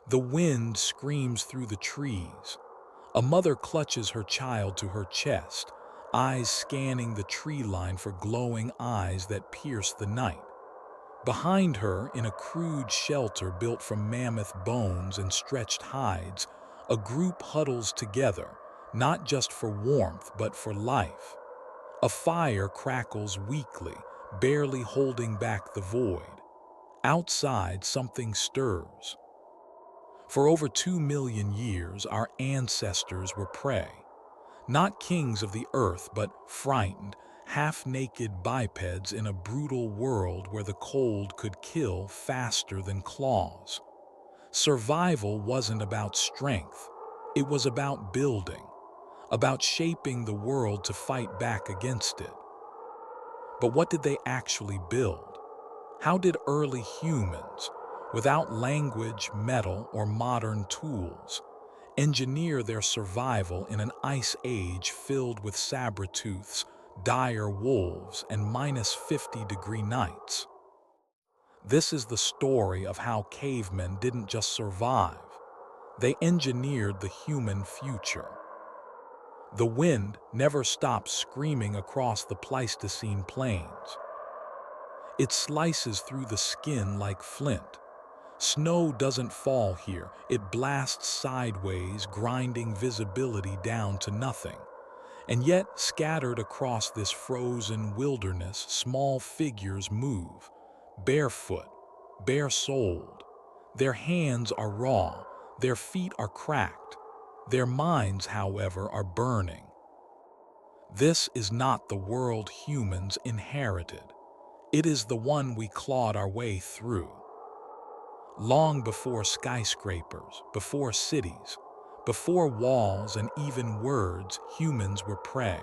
The wind screams through the trees. A mother clutches her child to her chest, eyes scanning the tree line for glowing eyes that pierce the night. Behind her, in a crude shelter built from mammoth bones and stretched hides, a group huddles together, not just for warmth but for life. A fire crackles weakly, barely holding back the void. Outside, something stirs. For over 2 million years, our ancestors were prey. Not kings of the earth, but frightened, half-naked bipeds in a brutal world where the cold could kill faster than claws. Survival wasn't about strength. It was about building, about shaping the world to fight back against it. But what did they actually build? How did early humans, without language, metal, or modern tools, engineer their survival in an ice age filled with saber-tooths, dire wolves, and -50-degree nights? This is the story of how cavemen didn't just survive. They engineered the human future. The wind never stops screaming across the Pleistocene plains. It slices through the skin like flint. Snow doesn't fall here, it blasts sideways, grinding visibility down to nothing. And yet, scattered across this frozen wilderness, small figures move, barefoot, bare-souled. Their hands are raw, their feet are cracked. Their minds, however, are burning. This is not the world humans inherited. It is the one we clawed our way through. Long before skyscrapers, before cities, before walls and even words, humans were prey.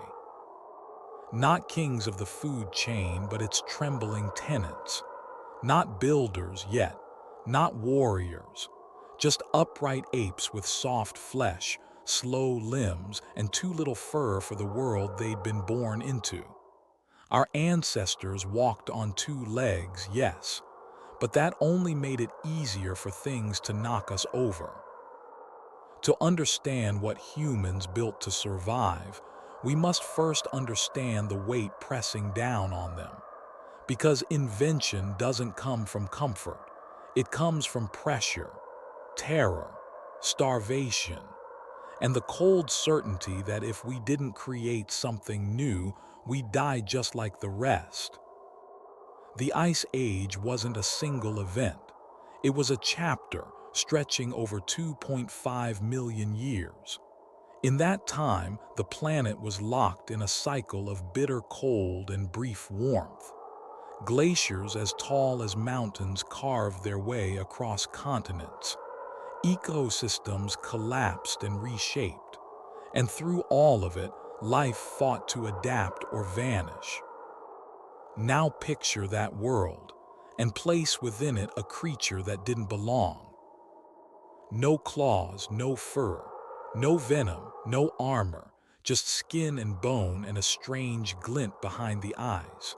Not kings of the food chain, but its trembling tenants. Not builders yet, not warriors, just upright apes with soft flesh, slow limbs, and too little fur for the world they'd been born into. Our ancestors walked on 2 legs, yes, but that only made it easier for things to knock us over. To understand what humans built to survive, we must first understand the weight pressing down on them. Because invention doesn't come from comfort. It comes from pressure, terror, starvation, and the cold certainty that if we didn't create something new, we'd die just like the rest. The Ice Age wasn't a single event. It was a chapter stretching over 2.5 million years. In that time, the planet was locked in a cycle of bitter cold and brief warmth. Glaciers as tall as mountains carved their way across continents. Ecosystems collapsed and reshaped. And through all of it, life fought to adapt or vanish. Now picture that world, and place within it a creature that didn't belong. No claws, no fur, no venom, no armor, just skin and bone and a strange glint behind the eyes.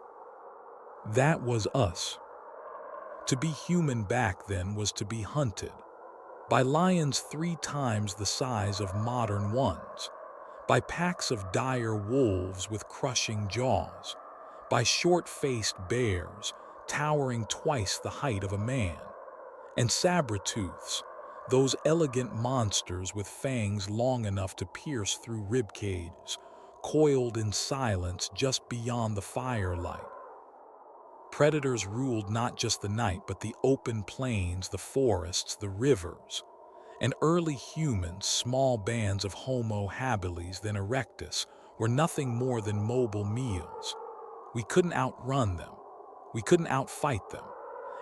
That was us. To be human back then was to be hunted. By lions 3 times the size of modern ones. By packs of dire wolves with crushing jaws. By short-faced bears, towering twice the height of a man. And saber-tooths, those elegant monsters with fangs long enough to pierce through rib cages, coiled in silence just beyond the firelight. Predators ruled not just the night, but the open plains, the forests, the rivers. And early humans, small bands of Homo habilis then erectus, were nothing more than mobile meals. We couldn't outrun them. We couldn't outfight them.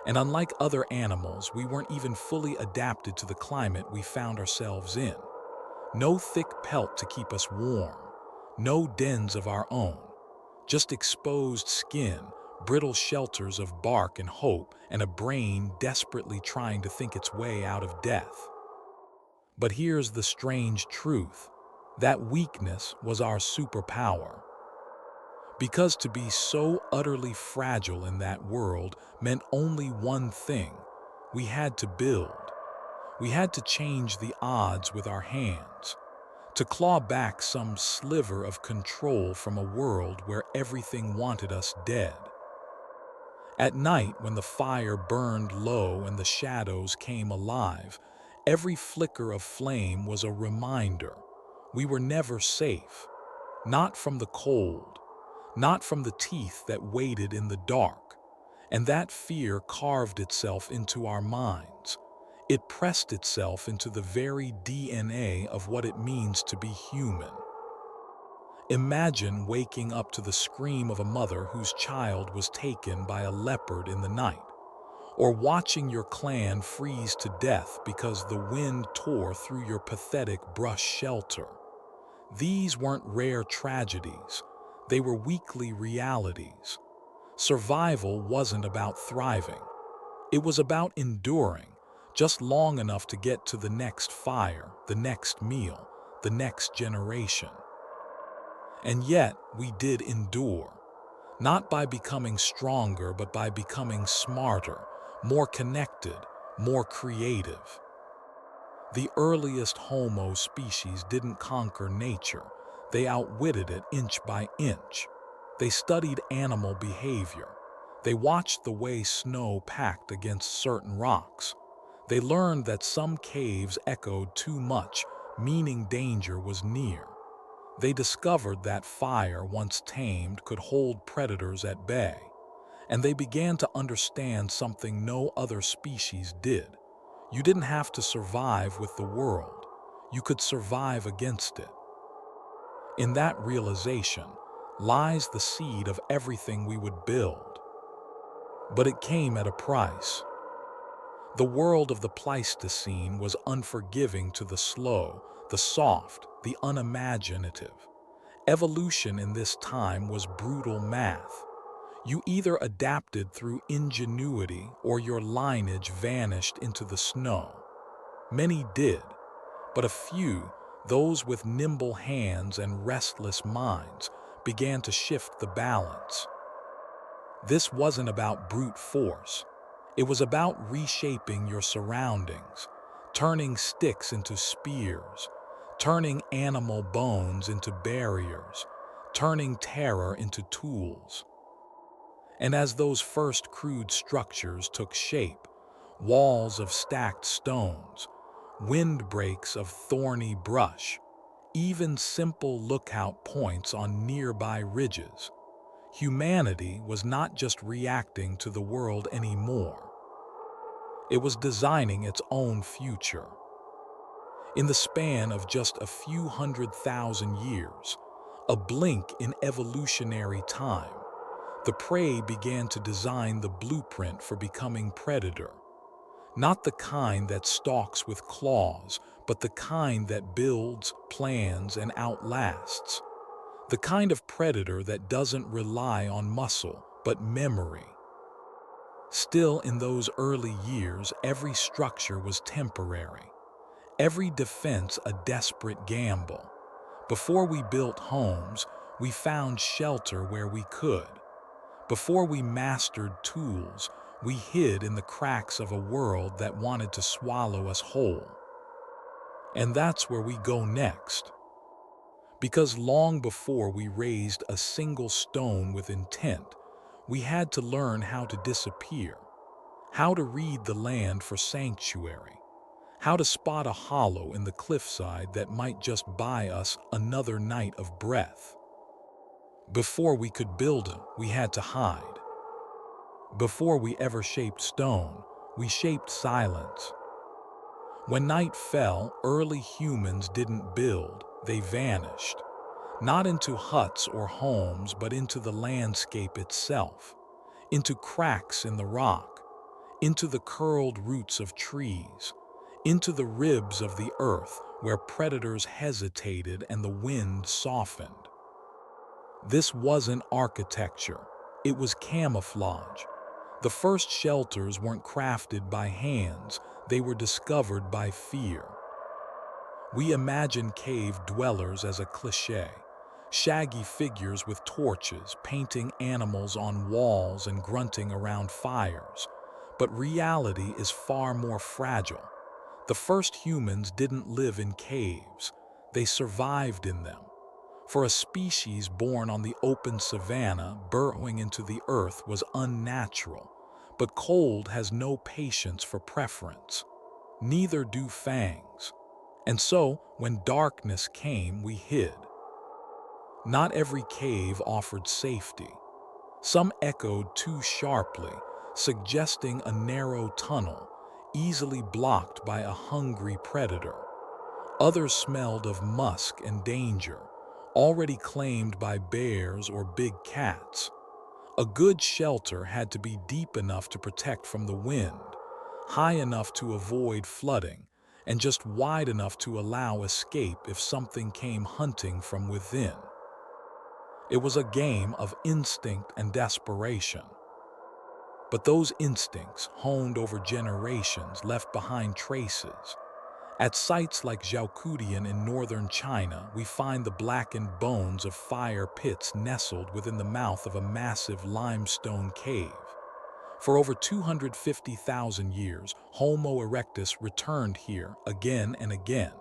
And unlike other animals, we weren't even fully adapted to the climate we found ourselves in. No thick pelt to keep us warm. No dens of our own. Just exposed skin, brittle shelters of bark and hope, and a brain desperately trying to think its way out of death. But here's the strange truth. That weakness was our superpower. Because to be so utterly fragile in that world meant only one thing. We had to build. We had to change the odds with our hands, to claw back some sliver of control from a world where everything wanted us dead. At night, when the fire burned low and the shadows came alive, every flicker of flame was a reminder we were never safe, not from the cold, not from the teeth that waited in the dark. And that fear carved itself into our minds. It pressed itself into the very DNA of what it means to be human. Imagine waking up to the scream of a mother whose child was taken by a leopard in the night, or watching your clan freeze to death because the wind tore through your pathetic brush shelter. These weren't rare tragedies, they were weekly realities. Survival wasn't about thriving. It was about enduring, just long enough to get to the next fire, the next meal, the next generation. And yet, we did endure, not by becoming stronger, but by becoming smarter, more connected, more creative. The earliest Homo species didn't conquer nature. They outwitted it inch by inch. They studied animal behavior. They watched the way snow packed against certain rocks. They learned that some caves echoed too much, meaning danger was near. They discovered that fire, once tamed, could hold predators at bay. And they began to understand something no other species did. You didn't have to survive with the world. You could survive against it. In that realization lies the seed of everything we would build. But it came at a price. The world of the Pleistocene was unforgiving to the slow, the soft, the unimaginative. Evolution in this time was brutal math. You either adapted through ingenuity or your lineage vanished into the snow. Many did, but a few, those with nimble hands and restless minds, began to shift the balance. This wasn't about brute force. It was about reshaping your surroundings, turning sticks into spears, turning animal bones into barriers, turning terror into tools. And as those first crude structures took shape, walls of stacked stones, windbreaks of thorny brush, even simple lookout points on nearby ridges, humanity was not just reacting to the world anymore. It was designing its own future. In the span of just a few 100,000 years, a blink in evolutionary time, the prey began to design the blueprint for becoming predator. Not the kind that stalks with claws, but the kind that builds, plans, and outlasts. The kind of predator that doesn't rely on muscle, but memory. Still, in those early years, every structure was temporary. Every defense a desperate gamble. Before we built homes, we found shelter where we could. Before we mastered tools, we hid in the cracks of a world that wanted to swallow us whole. And that's where we go next. Because long before we raised a single stone with intent, we had to learn how to disappear, how to read the land for sanctuary, how to spot a hollow in the cliffside that might just buy us another night of breath. Before we could build it, we had to hide. Before we ever shaped stone, we shaped silence. When night fell, early humans didn't build, they vanished. Not into huts or homes, but into the landscape itself, into cracks in the rock, into the curled roots of trees, into the ribs of the earth where predators hesitated and the wind softened. This wasn't architecture, it was camouflage. The first shelters weren't crafted by hands, they were discovered by fear. We imagine cave dwellers as a cliché, shaggy figures with torches, painting animals on walls and grunting around fires. But reality is far more fragile. The first humans didn't live in caves, they survived in them. For a species born on the open savanna, burrowing into the earth was unnatural. But cold has no patience for preference. Neither do fangs. And so, when darkness came, we hid. Not every cave offered safety. Some echoed too sharply, suggesting a narrow tunnel, easily blocked by a hungry predator. Others smelled of musk and danger, already claimed by bears or big cats. A good shelter had to be deep enough to protect from the wind, high enough to avoid flooding, and just wide enough to allow escape if something came hunting from within. It was a game of instinct and desperation. But those instincts, honed over generations, left behind traces. At sites like Zhaokudian in northern China, we find the blackened bones of fire pits nestled within the mouth of a massive limestone cave. For over 250,000 years, Homo erectus returned here again and again.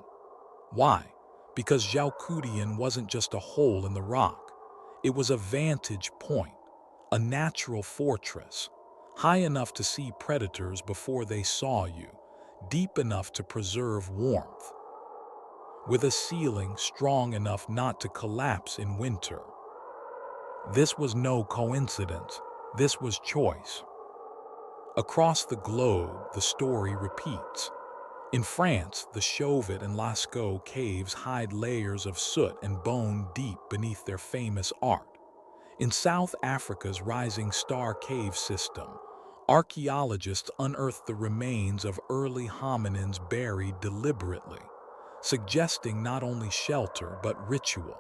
Why? Because Zhaokudian wasn't just a hole in the rock. It was a vantage point, a natural fortress, high enough to see predators before they saw you, deep enough to preserve warmth, with a ceiling strong enough not to collapse in winter. This was no coincidence. This was choice. Across the globe, the story repeats. In France, the Chauvet and Lascaux caves hide layers of soot and bone deep beneath their famous art. In South Africa's Rising Star cave system, archaeologists unearthed the remains of early hominins buried deliberately, suggesting not only shelter but ritual.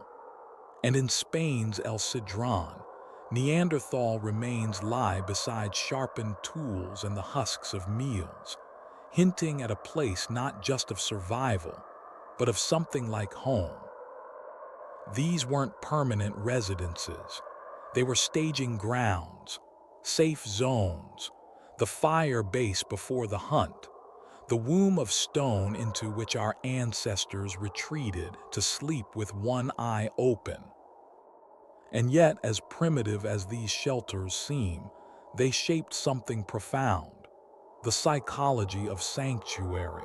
And in Spain's El Sidrón, Neanderthal remains lie beside sharpened tools and the husks of meals, hinting at a place not just of survival, but of something like home. These weren't permanent residences. They were staging grounds, safe zones, the fire base before the hunt, the womb of stone into which our ancestors retreated to sleep with one eye open. And yet, as primitive as these shelters seem, they shaped something profound, the psychology of sanctuary.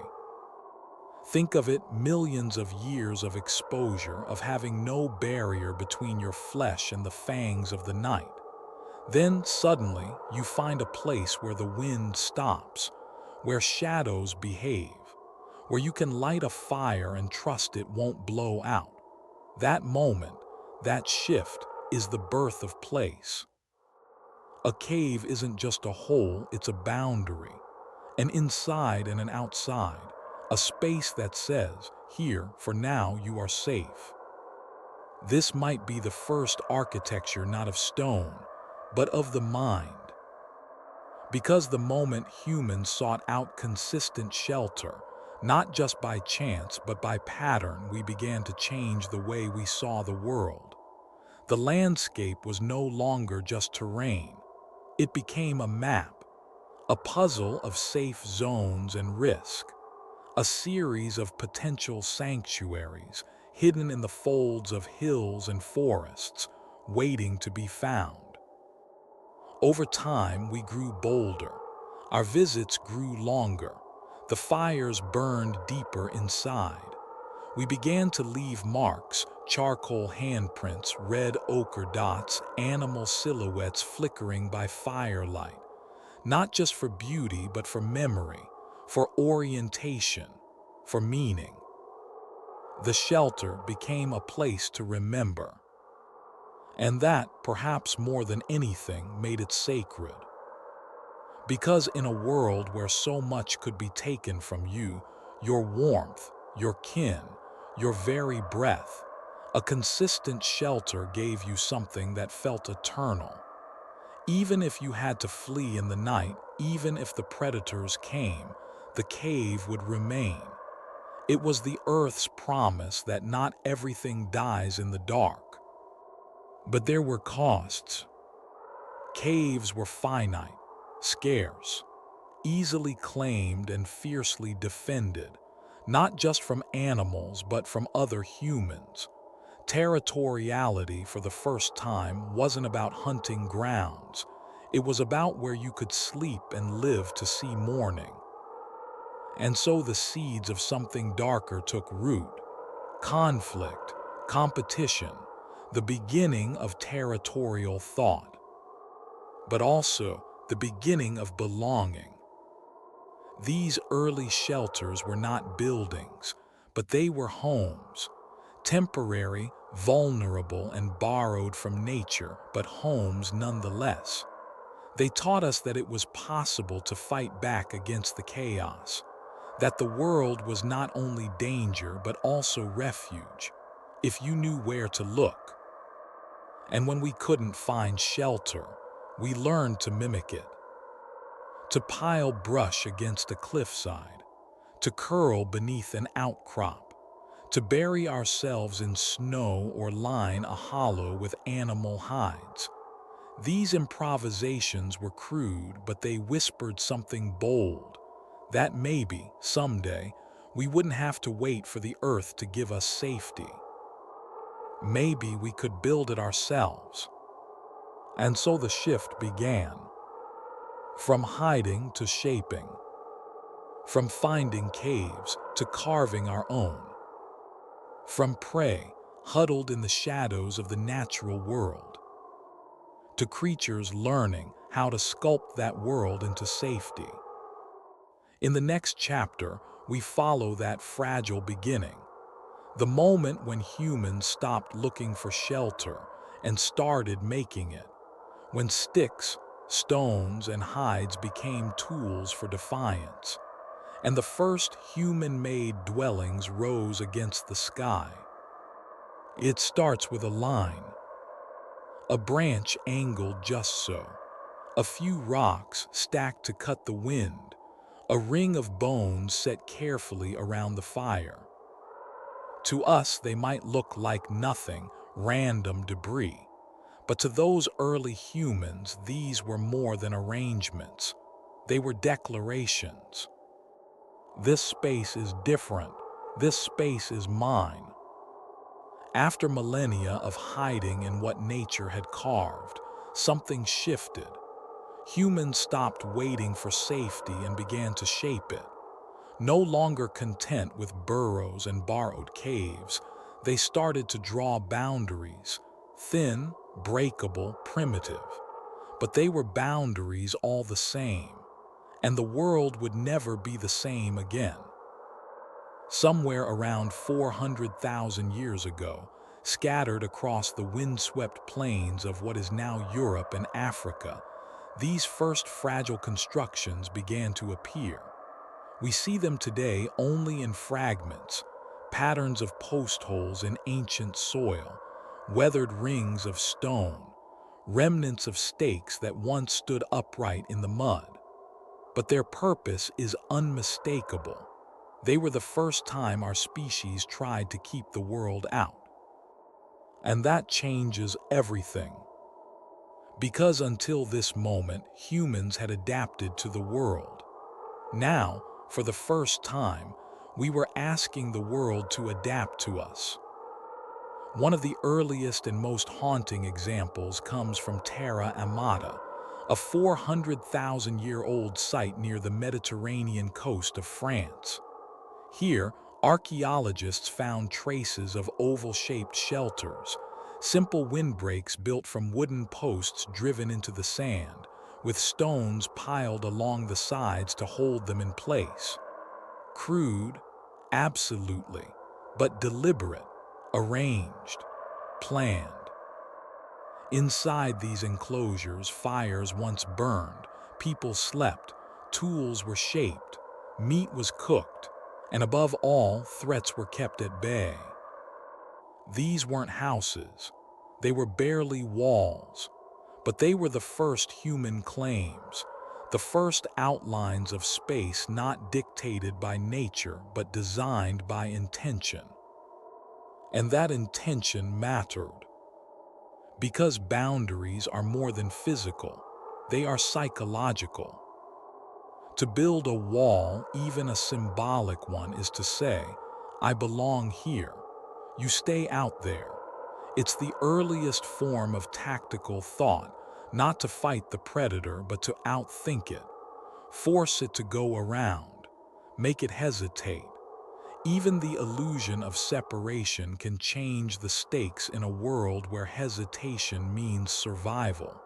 Think of it, millions of years of exposure, of having no barrier between your flesh and the fangs of the night. Then, suddenly, you find a place where the wind stops, where shadows behave, where you can light a fire and trust it won't blow out. That moment, that shift, is the birth of place. A cave isn't just a hole, it's a boundary, an inside and an outside, a space that says, here, for now, you are safe. This might be the first architecture not of stone, but of the mind. Because the moment humans sought out consistent shelter, not just by chance but by pattern, we began to change the way we saw the world. The landscape was no longer just terrain. It became a map, a puzzle of safe zones and risk, a series of potential sanctuaries hidden in the folds of hills and forests, waiting to be found. Over time, we grew bolder. Our visits grew longer. The fires burned deeper inside. We began to leave marks, charcoal handprints, red ochre dots, animal silhouettes flickering by firelight. Not just for beauty, but for memory, for orientation, for meaning. The shelter became a place to remember. And that, perhaps more than anything, made it sacred. Because in a world where so much could be taken from you, your warmth, your kin, your very breath, a consistent shelter gave you something that felt eternal. Even if you had to flee in the night, even if the predators came, the cave would remain. It was the earth's promise that not everything dies in the dark. But there were costs. Caves were finite, scarce. easily claimed and fiercely defended, not just from animals but from other humans. Territoriality for the first time wasn't about hunting grounds. It was about where you could sleep and live to see morning. And so the seeds of something darker took root. Conflict, competition, the beginning of territorial thought, but also the beginning of belonging. These early shelters were not buildings, but they were homes. Temporary, vulnerable, and borrowed from nature, but homes nonetheless. They taught us that it was possible to fight back against the chaos, that the world was not only danger but also refuge, if you knew where to look. And when we couldn't find shelter, we learned to mimic it, to pile brush against a cliffside, to curl beneath an outcrop, to bury ourselves in snow or line a hollow with animal hides. These improvisations were crude, but they whispered something bold, that maybe, someday, we wouldn't have to wait for the earth to give us safety. Maybe we could build it ourselves. And so the shift began. From hiding to shaping. From finding caves to carving our own. From prey, huddled in the shadows of the natural world, to creatures learning how to sculpt that world into safety. In the next chapter, we follow that fragile beginning, the moment when humans stopped looking for shelter and started making it, when sticks, stones, and hides became tools for defiance, and the first human-made dwellings rose against the sky. It starts with a line, a branch angled just so, a few rocks stacked to cut the wind, a ring of bones set carefully around the fire. To us, they might look like nothing, random debris, but to those early humans, these were more than arrangements. They were declarations. This space is different. This space is mine. After millennia of hiding in what nature had carved, something shifted. Humans stopped waiting for safety and began to shape it. No longer content with burrows and borrowed caves, they started to draw boundaries, thin, breakable, primitive. But they were boundaries all the same, and the world would never be the same again. Somewhere around 400,000 years ago, scattered across the windswept plains of what is now Europe and Africa, these first fragile constructions began to appear. We see them today only in fragments, patterns of post holes in ancient soil, weathered rings of stone, remnants of stakes that once stood upright in the mud. But their purpose is unmistakable. They were the first time our species tried to keep the world out. And that changes everything. Because until this moment, humans had adapted to the world. Now, for the first time, we were asking the world to adapt to us. One of the earliest and most haunting examples comes from Terra Amata, a 400,000-year-old site near the Mediterranean coast of France. Here, archaeologists found traces of oval-shaped shelters, simple windbreaks built from wooden posts driven into the sand, with stones piled along the sides to hold them in place. Crude, absolutely, but deliberate, arranged, planned. Inside these enclosures, fires once burned, people slept, tools were shaped, meat was cooked, and above all, threats were kept at bay. These weren't houses. They were barely walls. But they were the first human claims, the first outlines of space not dictated by nature but designed by intention. And that intention mattered. Because boundaries are more than physical, they are psychological. To build a wall, even a symbolic one, is to say, I belong here. You stay out there. It's the earliest form of tactical thought, not to fight the predator, but to outthink it. Force it to go around. Make it hesitate. Even the illusion of separation can change the stakes in a world where hesitation means survival.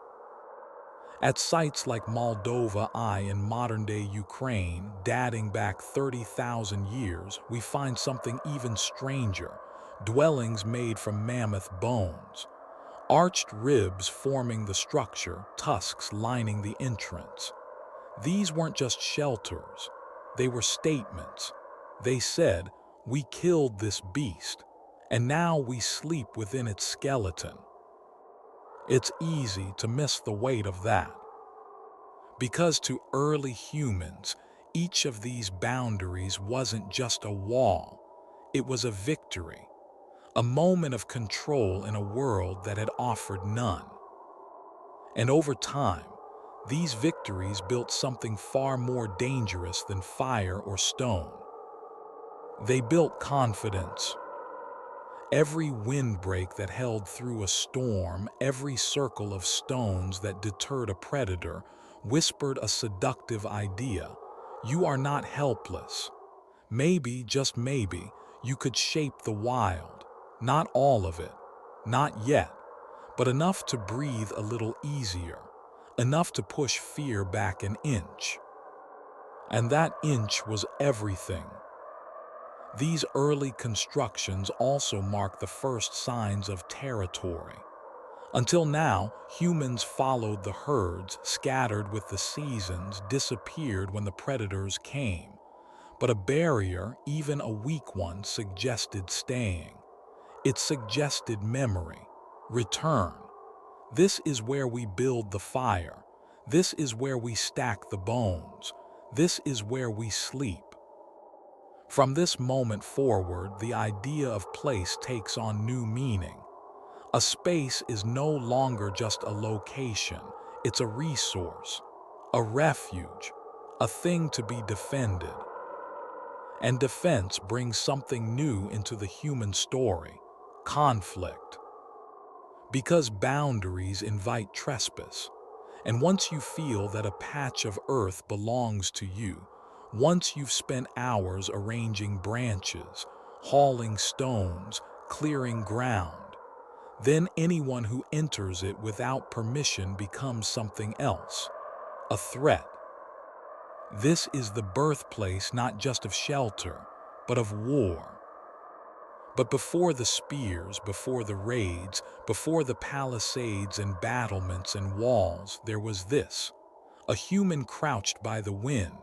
At sites like Moldova in modern-day Ukraine, dating back 30,000 years, we find something even stranger: dwellings made from mammoth bones. Arched ribs forming the structure, tusks lining the entrance. These weren't just shelters, they were statements. They said, we killed this beast, and now we sleep within its skeleton. It's easy to miss the weight of that. Because to early humans, each of these boundaries wasn't just a wall, it was a victory, a moment of control in a world that had offered none. And over time, these victories built something far more dangerous than fire or stone. They built confidence. Every windbreak that held through a storm, every circle of stones that deterred a predator, whispered a seductive idea. You are not helpless. Maybe, just maybe, you could shape the wild. Not all of it, not yet, but enough to breathe a little easier, enough to push fear back an inch. And that inch was everything. These early constructions also mark the first signs of territory. Until now, humans followed the herds, scattered with the seasons, disappeared when the predators came. But a barrier, even a weak one, suggested staying. It suggested memory, return. This is where we build the fire. This is where we stack the bones. This is where we sleep. From this moment forward, the idea of place takes on new meaning. A space is no longer just a location, it's a resource, a refuge, a thing to be defended. And defense brings something new into the human story: conflict. Because boundaries invite trespass. And once you feel that a patch of earth belongs to you, once you've spent hours arranging branches, hauling stones, clearing ground, then anyone who enters it without permission becomes something else, a threat. This is the birthplace not just of shelter, but of war. But before the spears, before the raids, before the palisades and battlements and walls, there was this: a human crouched by the wind,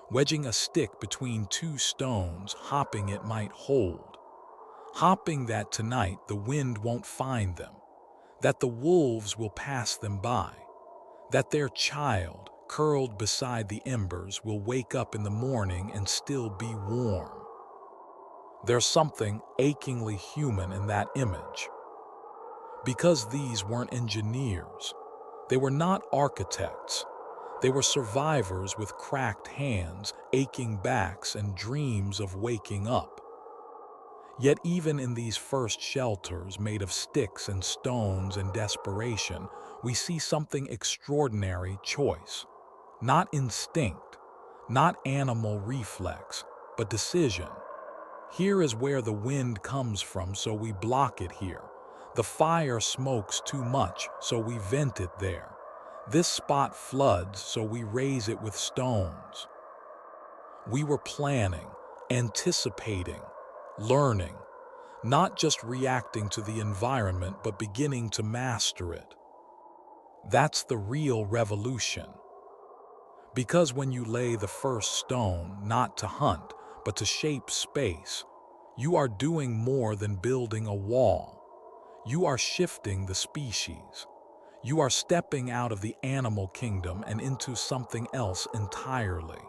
wedging a stick between two stones, hoping it might hold. Hoping that tonight the wind won't find them, that the wolves will pass them by, that their child, curled beside the embers, will wake up in the morning and still be warm. There's something achingly human in that image. Because these weren't engineers, they were not architects, they were survivors with cracked hands, aching backs, and dreams of waking up. Yet even in these first shelters made of sticks and stones and desperation, we see something extraordinary: choice. Not instinct, not animal reflex, but decision. Here is where the wind comes from, so we block it here. The fire smokes too much, so we vent it there. This spot floods, so we raise it with stones. We were planning, anticipating, learning, not just reacting to the environment, but beginning to master it. That's the real revolution. Because when you lay the first stone, not to hunt, but to shape space, you are doing more than building a wall. You are shifting the species. You are stepping out of the animal kingdom and into something else entirely.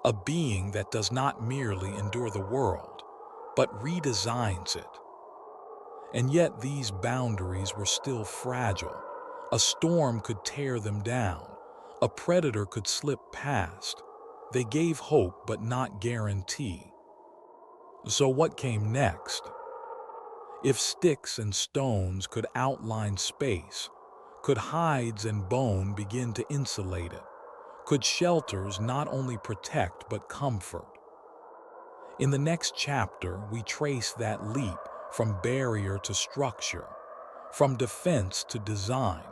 A being that does not merely endure the world, but redesigns it. And yet these boundaries were still fragile. A storm could tear them down. A predator could slip past. They gave hope but not guarantee. So what came next? If sticks and stones could outline space, could hides and bone begin to insulate it? Could shelters not only protect but comfort? In the next chapter, we trace that leap from barrier to structure, from defense to design,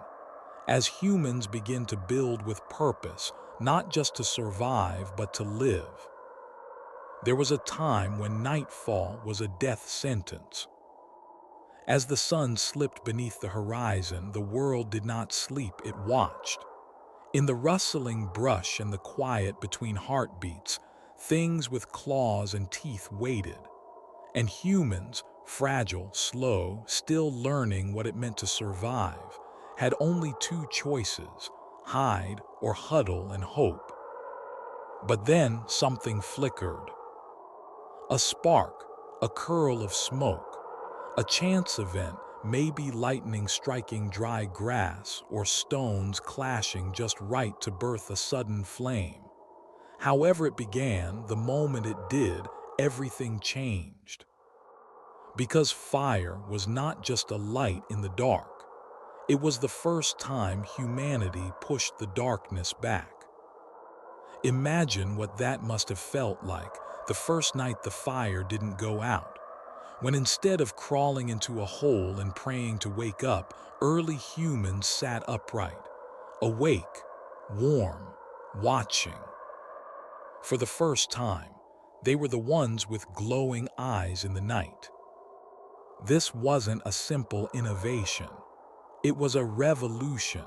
as humans begin to build with purpose, not just to survive but to live. There was a time when nightfall was a death sentence. As the sun slipped beneath the horizon, the world did not sleep, it watched. In the rustling brush and the quiet between heartbeats, things with claws and teeth waited. And humans, fragile, slow, still learning what it meant to survive, had only two choices: hide or huddle and hope. But then something flickered. A spark, a curl of smoke, a chance event, maybe lightning striking dry grass or stones clashing just right to birth a sudden flame. However it began, the moment it did, everything changed. Because fire was not just a light in the dark. It was the first time humanity pushed the darkness back. Imagine what that must have felt like the first night the fire didn't go out. When instead of crawling into a hole and praying to wake up, early humans sat upright, awake, warm, watching. For the first time, they were the ones with glowing eyes in the night. This wasn't a simple innovation. It was a revolution,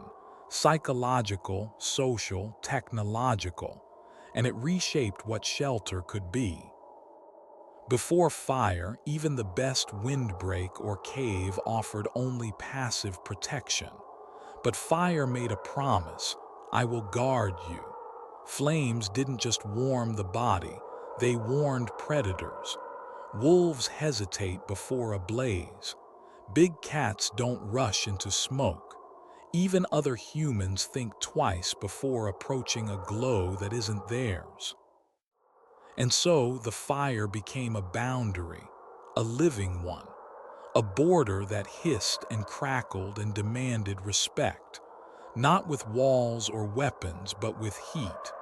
psychological, social, technological, and it reshaped what shelter could be. Before fire, even the best windbreak or cave offered only passive protection. But fire made a promise: I will guard you. Flames didn't just warm the body, they warned predators. Wolves hesitate before a blaze. Big cats don't rush into smoke. Even other humans think twice before approaching a glow that isn't theirs. And so the fire became a boundary, a living one, a border that hissed and crackled and demanded respect, not with walls or weapons, but with heat.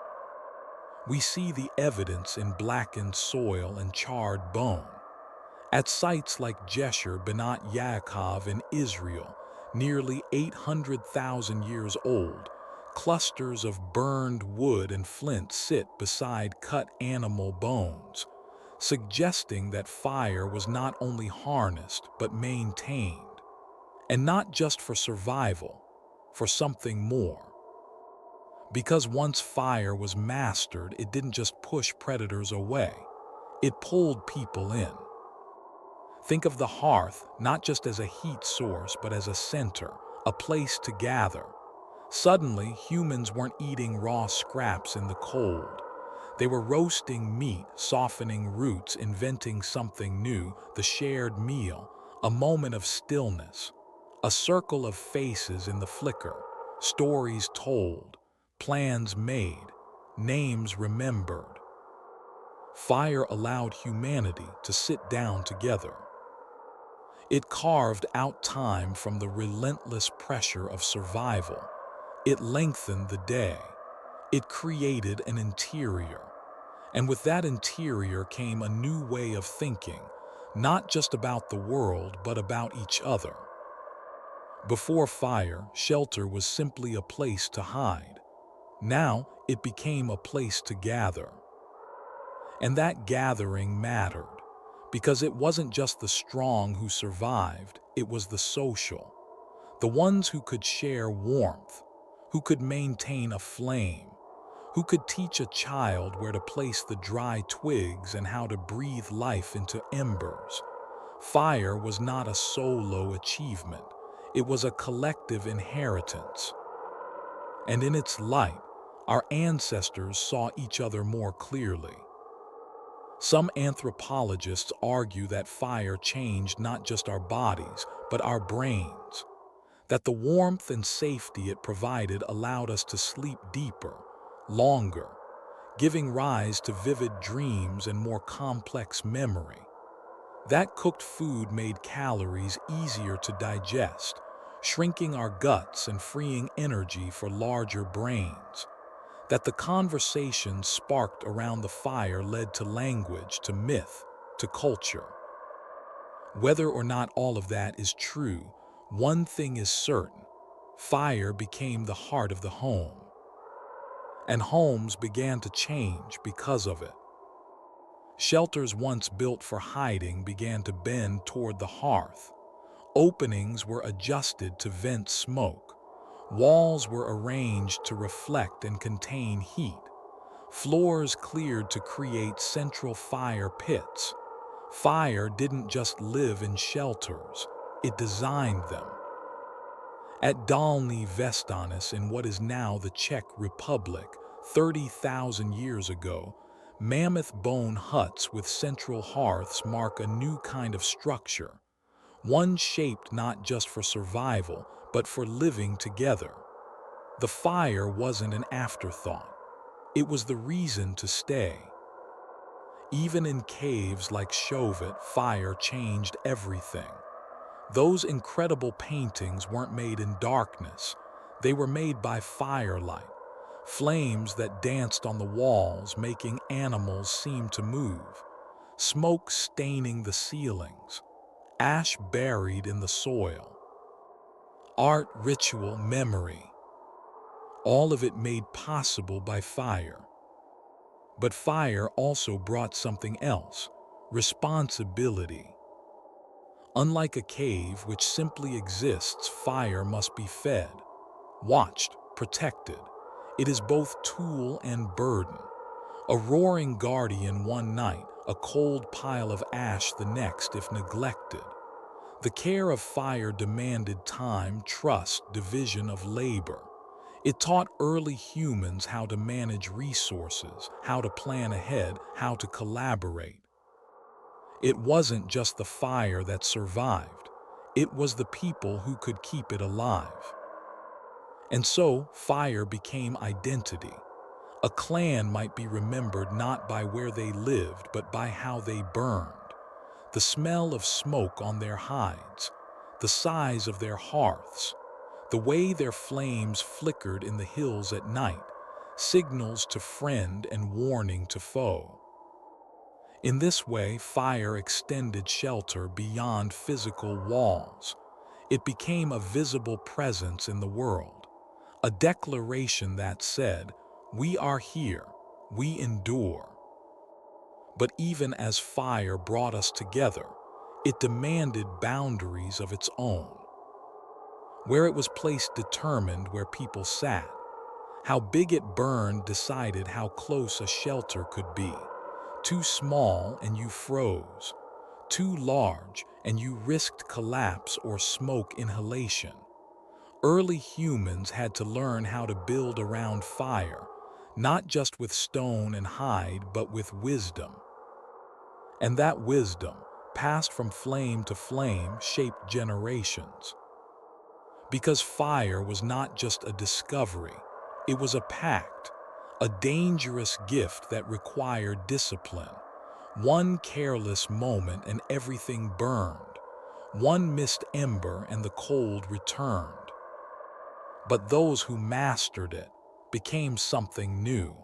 We see the evidence in blackened soil and charred bone. At sites like Jesher Benat Yaakov in Israel, nearly 800,000 years old, clusters of burned wood and flint sit beside cut animal bones, suggesting that fire was not only harnessed but maintained. And not just for survival, for something more. Because once fire was mastered, it didn't just push predators away, it pulled people in. Think of the hearth not just as a heat source, but as a center, a place to gather. Suddenly, humans weren't eating raw scraps in the cold. They were roasting meat, softening roots, inventing something new, the shared meal, a moment of stillness, a circle of faces in the flicker, stories told, plans made, names remembered. Fire allowed humanity to sit down together. It carved out time from the relentless pressure of survival. It lengthened the day. It created an interior. And with that interior came a new way of thinking, not just about the world, but about each other. Before fire, shelter was simply a place to hide. Now, it became a place to gather. And that gathering mattered, because it wasn't just the strong who survived, it was the social. The ones who could share warmth, who could maintain a flame, who could teach a child where to place the dry twigs and how to breathe life into embers. Fire was not a solo achievement, it was a collective inheritance. And in its light, our ancestors saw each other more clearly. Some anthropologists argue that fire changed not just our bodies, but our brains. that the warmth and safety it provided allowed us to sleep deeper, longer, giving rise to vivid dreams and more complex memory. That cooked food made calories easier to digest, shrinking our guts and freeing energy for larger brains. That the conversation sparked around the fire led to language, to myth, to culture. Whether or not all of that is true, one thing is certain: fire became the heart of the home, and homes began to change because of it. Shelters once built for hiding began to bend toward the hearth. Openings were adjusted to vent smoke. Walls were arranged to reflect and contain heat. Floors cleared to create central fire pits. Fire didn't just live in shelters, it designed them. At Dolny Vestonis, in what is now the Czech Republic, 30,000 years ago, mammoth bone huts with central hearths mark a new kind of structure, one shaped not just for survival, but for living together. The fire wasn't an afterthought. It was the reason to stay. Even in caves like Chauvet, fire changed everything. Those incredible paintings weren't made in darkness. They were made by firelight, flames that danced on the walls, making animals seem to move, smoke staining the ceilings, ash buried in the soil. Art, ritual, memory, all of it made possible by fire. But fire also brought something else: responsibility. Unlike a cave which simply exists, fire must be fed, watched, protected. It is both tool and burden. A roaring guardian one night, a cold pile of ash the next if neglected. The care of fire demanded time, trust, division of labor. It taught early humans how to manage resources, how to plan ahead, how to collaborate. It wasn't just the fire that survived. It was the people who could keep it alive. And so, fire became identity. A clan might be remembered not by where they lived, but by how they burned. The smell of smoke on their hides, the size of their hearths, the way their flames flickered in the hills at night, signals to friend and warning to foe. In this way, fire extended shelter beyond physical walls. It became a visible presence in the world, a declaration that said, "We are here, we endure." But even as fire brought us together, it demanded boundaries of its own. Where it was placed determined where people sat. How big it burned decided how close a shelter could be. Too small and you froze. Too large and you risked collapse or smoke inhalation. Early humans had to learn how to build around fire, not just with stone and hide, but with wisdom. And that wisdom, passed from flame to flame, shaped generations. Because fire was not just a discovery, it was a pact, a dangerous gift that required discipline. One careless moment and everything burned. One missed ember and the cold returned. But those who mastered it became something new.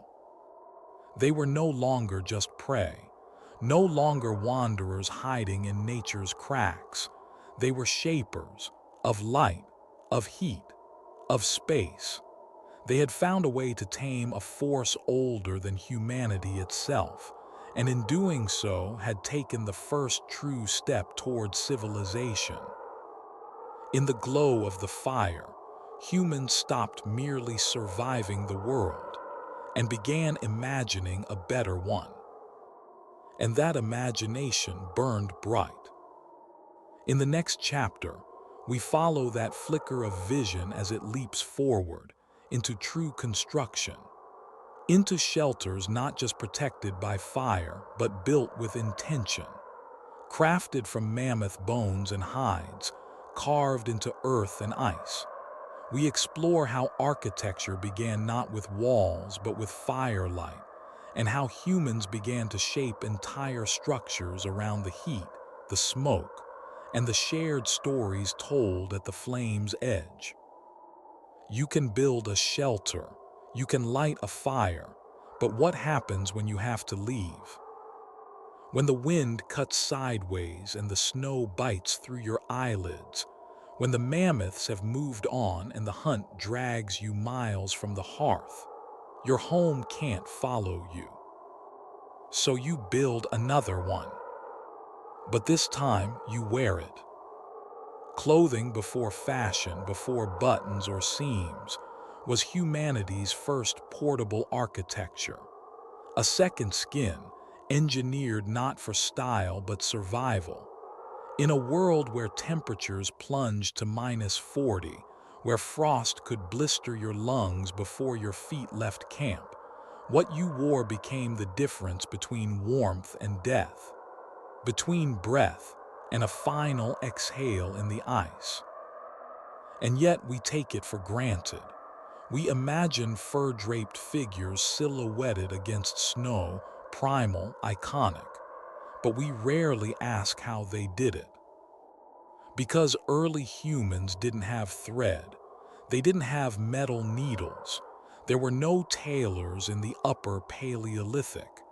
They were no longer just prey, no longer wanderers hiding in nature's cracks. They were shapers of light, of heat, of space. They had found a way to tame a force older than humanity itself, and in doing so had taken the first true step toward civilization. In the glow of the fire, humans stopped merely surviving the world and began imagining a better one. And that imagination burned bright. In the next chapter, we follow that flicker of vision as it leaps forward into true construction, into shelters not just protected by fire, but built with intention. Crafted from mammoth bones and hides, carved into earth and ice. We explore how architecture began not with walls but with firelight, and how humans began to shape entire structures around the heat, the smoke, and the shared stories told at the flame's edge. You can build a shelter, you can light a fire, but what happens when you have to leave? When the wind cuts sideways and the snow bites through your eyelids, when the mammoths have moved on and the hunt drags you miles from the hearth, your home can't follow you. So you build another one. But this time you wear it. Clothing before fashion, before buttons or seams, was humanity's first portable architecture. A second skin, engineered not for style but survival. In a world where temperatures plunged to -40, where frost could blister your lungs before your feet left camp, what you wore became the difference between warmth and death, between breath and a final exhale in the ice. And yet we take it for granted. We imagine fur-draped figures silhouetted against snow, primal, iconic, but we rarely ask how they did it. Because early humans didn't have thread, they didn't have metal needles, there were no tailors in the upper Paleolithic,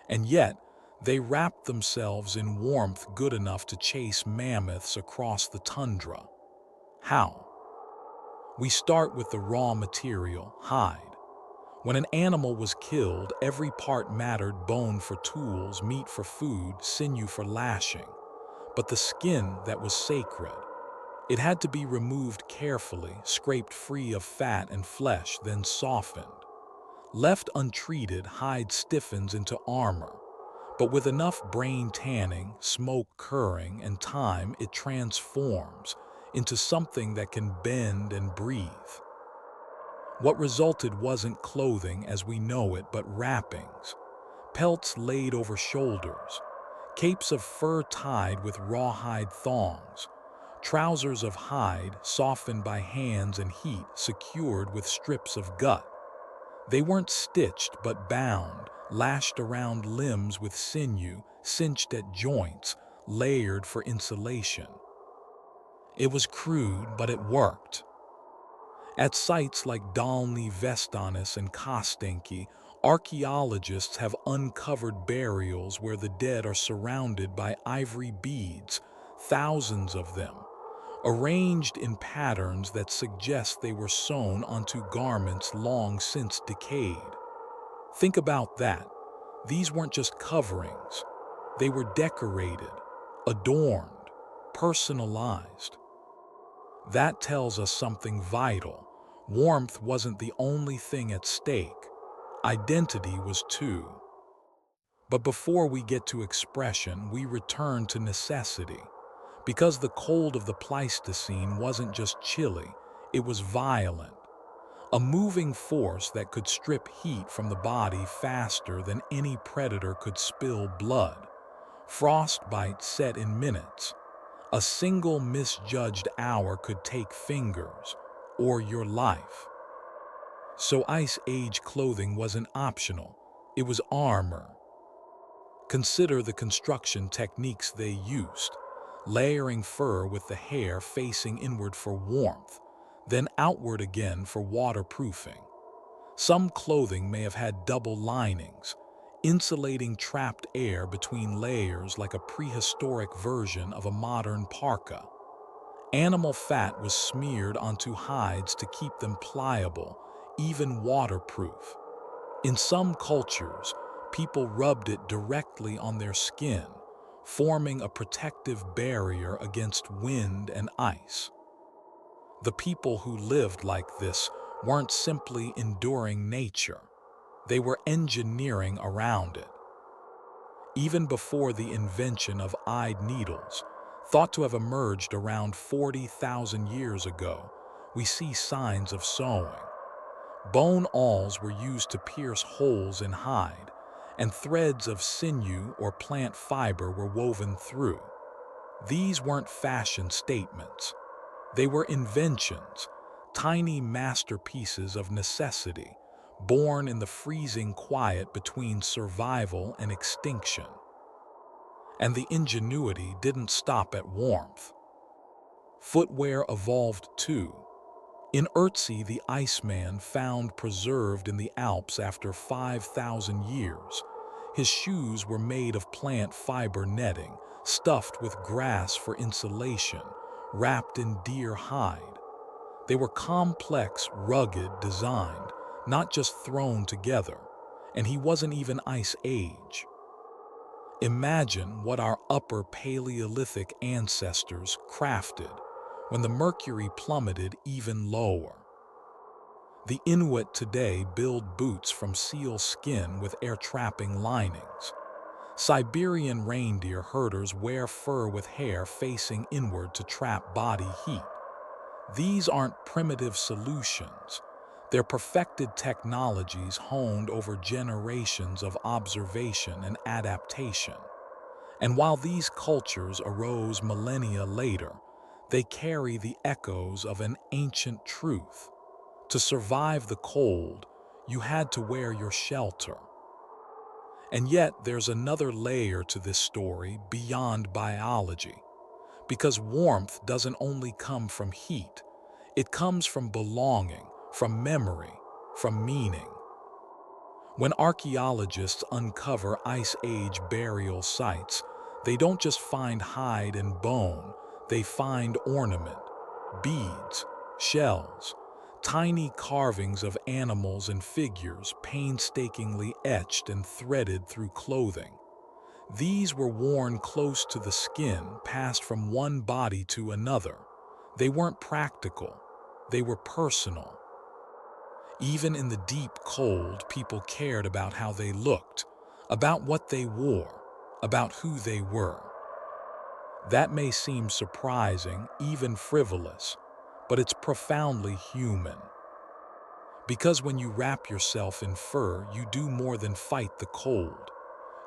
and yet they wrapped themselves in warmth good enough to chase mammoths across the tundra. How? We start with the raw material, hide. When an animal was killed, every part mattered: bone for tools, meat for food, sinew for lashing. But the skin that was sacred, it had to be removed carefully, scraped free of fat and flesh, then softened. Left untreated, hide stiffens into armor. But with enough brain tanning, smoke curring, and time, it transforms into something that can bend and breathe. What resulted wasn't clothing as we know it, but wrappings. Pelts laid over shoulders, capes of fur tied with rawhide thongs, trousers of hide softened by hands and heat, secured with strips of gut. They weren't stitched but bound, lashed around limbs with sinew, cinched at joints, layered for insulation. It was crude, but it worked. At sites like Dolny Vestonis and Kostenki, archaeologists have uncovered burials where the dead are surrounded by ivory beads, thousands of them, arranged in patterns that suggest they were sewn onto garments long since decayed. Think about that. These weren't just coverings. They were decorated, adorned, personalized. That tells us something vital. Warmth wasn't the only thing at stake. Identity was too. But before we get to expression, we return to necessity. Because the cold of the Pleistocene wasn't just chilly, it was violent. A moving force that could strip heat from the body faster than any predator could spill blood. Frostbite set in minutes. A single misjudged hour could take fingers, or your life. So Ice Age clothing wasn't optional, it was armor. Consider the construction techniques they used: layering fur with the hair facing inward for warmth, then outward again for waterproofing. Some clothing may have had double linings, insulating trapped air between layers like a prehistoric version of a modern parka. Animal fat was smeared onto hides to keep them pliable, even waterproof. In some cultures, people rubbed it directly on their skin, forming a protective barrier against wind and ice. The people who lived like this weren't simply enduring nature, they were engineering around it. Even before the invention of eyed needles, thought to have emerged around 40,000 years ago, we see signs of sewing. Bone awls were used to pierce holes in hide, and threads of sinew or plant fiber were woven through. These weren't fashion statements. They were inventions, tiny masterpieces of necessity, born in the freezing quiet between survival and extinction. And the ingenuity didn't stop at warmth. Footwear evolved too. In Ötzi, the Iceman found preserved in the Alps after 5,000 years, his shoes were made of plant fiber netting, stuffed with grass for insulation, wrapped in deer hide. They were complex, rugged, designed, not just thrown together, and he wasn't even Ice Age. Imagine what our upper Paleolithic ancestors crafted when the mercury plummeted even lower. The Inuit today build boots from seal skin with air-trapping linings. Siberian reindeer herders wear fur with hair facing inward to trap body heat. These aren't primitive solutions. They're perfected technologies honed over generations of observation and adaptation. And while these cultures arose millennia later, they carry the echoes of an ancient truth. To survive the cold, you had to wear your shelter. And yet there's another layer to this story beyond biology, because warmth doesn't only come from heat, it comes from belonging, from memory, from meaning. When archaeologists uncover Ice Age burial sites, they don't just find hide and bone, they find ornament, beads, shells, tiny carvings of animals and figures painstakingly etched and threaded through clothing. These were worn close to the skin, passed from one body to another. They weren't practical, they were personal. Even in the deep cold, people cared about how they looked, about what they wore, about who they were. That may seem surprising, even frivolous, but it's profoundly human. Because when you wrap yourself in fur, you do more than fight the cold.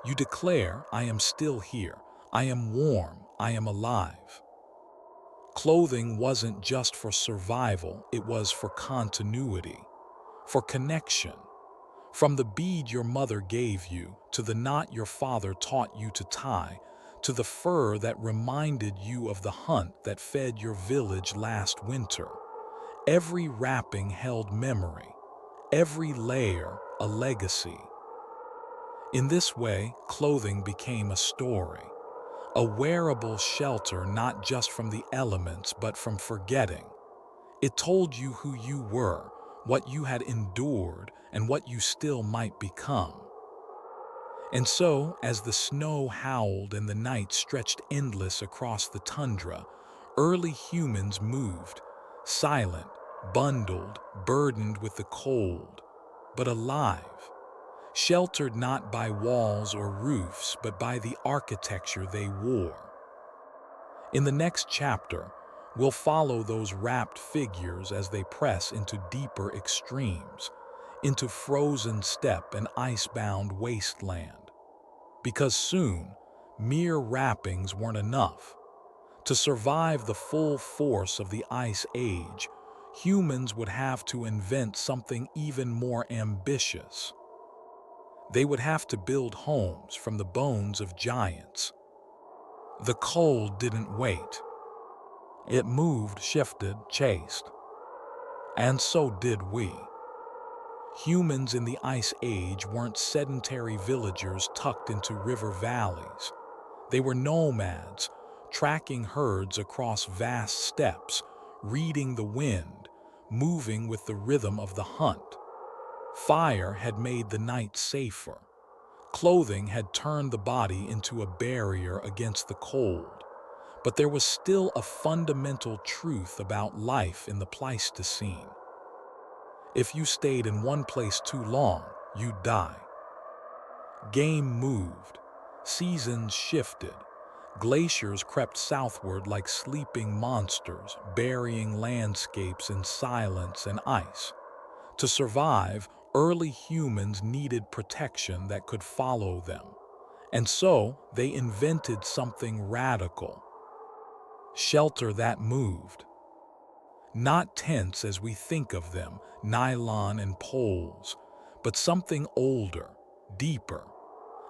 You declare, I am still here, I am warm, I am alive. Clothing wasn't just for survival, it was for continuity, for connection. From the bead your mother gave you, to the knot your father taught you to tie, to the fur that reminded you of the hunt that fed your village last winter. Every wrapping held memory, every layer a legacy. In this way, clothing became a story, a wearable shelter not just from the elements but from forgetting. It told you who you were, what you had endured, and what you still might become. And so, as the snow howled and the night stretched endless across the tundra, early humans moved, silent, bundled, burdened with the cold, but alive, sheltered not by walls or roofs, but by the architecture they wore. In the next chapter, we'll follow those wrapped figures as they press into deeper extremes, into frozen steppe and icebound wasteland. Because soon, mere wrappings weren't enough. To survive the full force of the Ice Age, humans would have to invent something even more ambitious. They would have to build homes from the bones of giants. The cold didn't wait. It moved, shifted, chased. And so did we. Humans in the Ice Age weren't sedentary villagers tucked into river valleys. They were nomads, tracking herds across vast steppes, reading the wind, moving with the rhythm of the hunt. Fire had made the night safer. Clothing had turned the body into a barrier against the cold. But there was still a fundamental truth about life in the Pleistocene. If you stayed in one place too long, you'd die. Game moved, seasons shifted, glaciers crept southward like sleeping monsters, burying landscapes in silence and ice. To survive, early humans needed protection that could follow them. And so they invented something radical: shelter that moved. Not tents as we think of them, nylon and poles, but something older, deeper.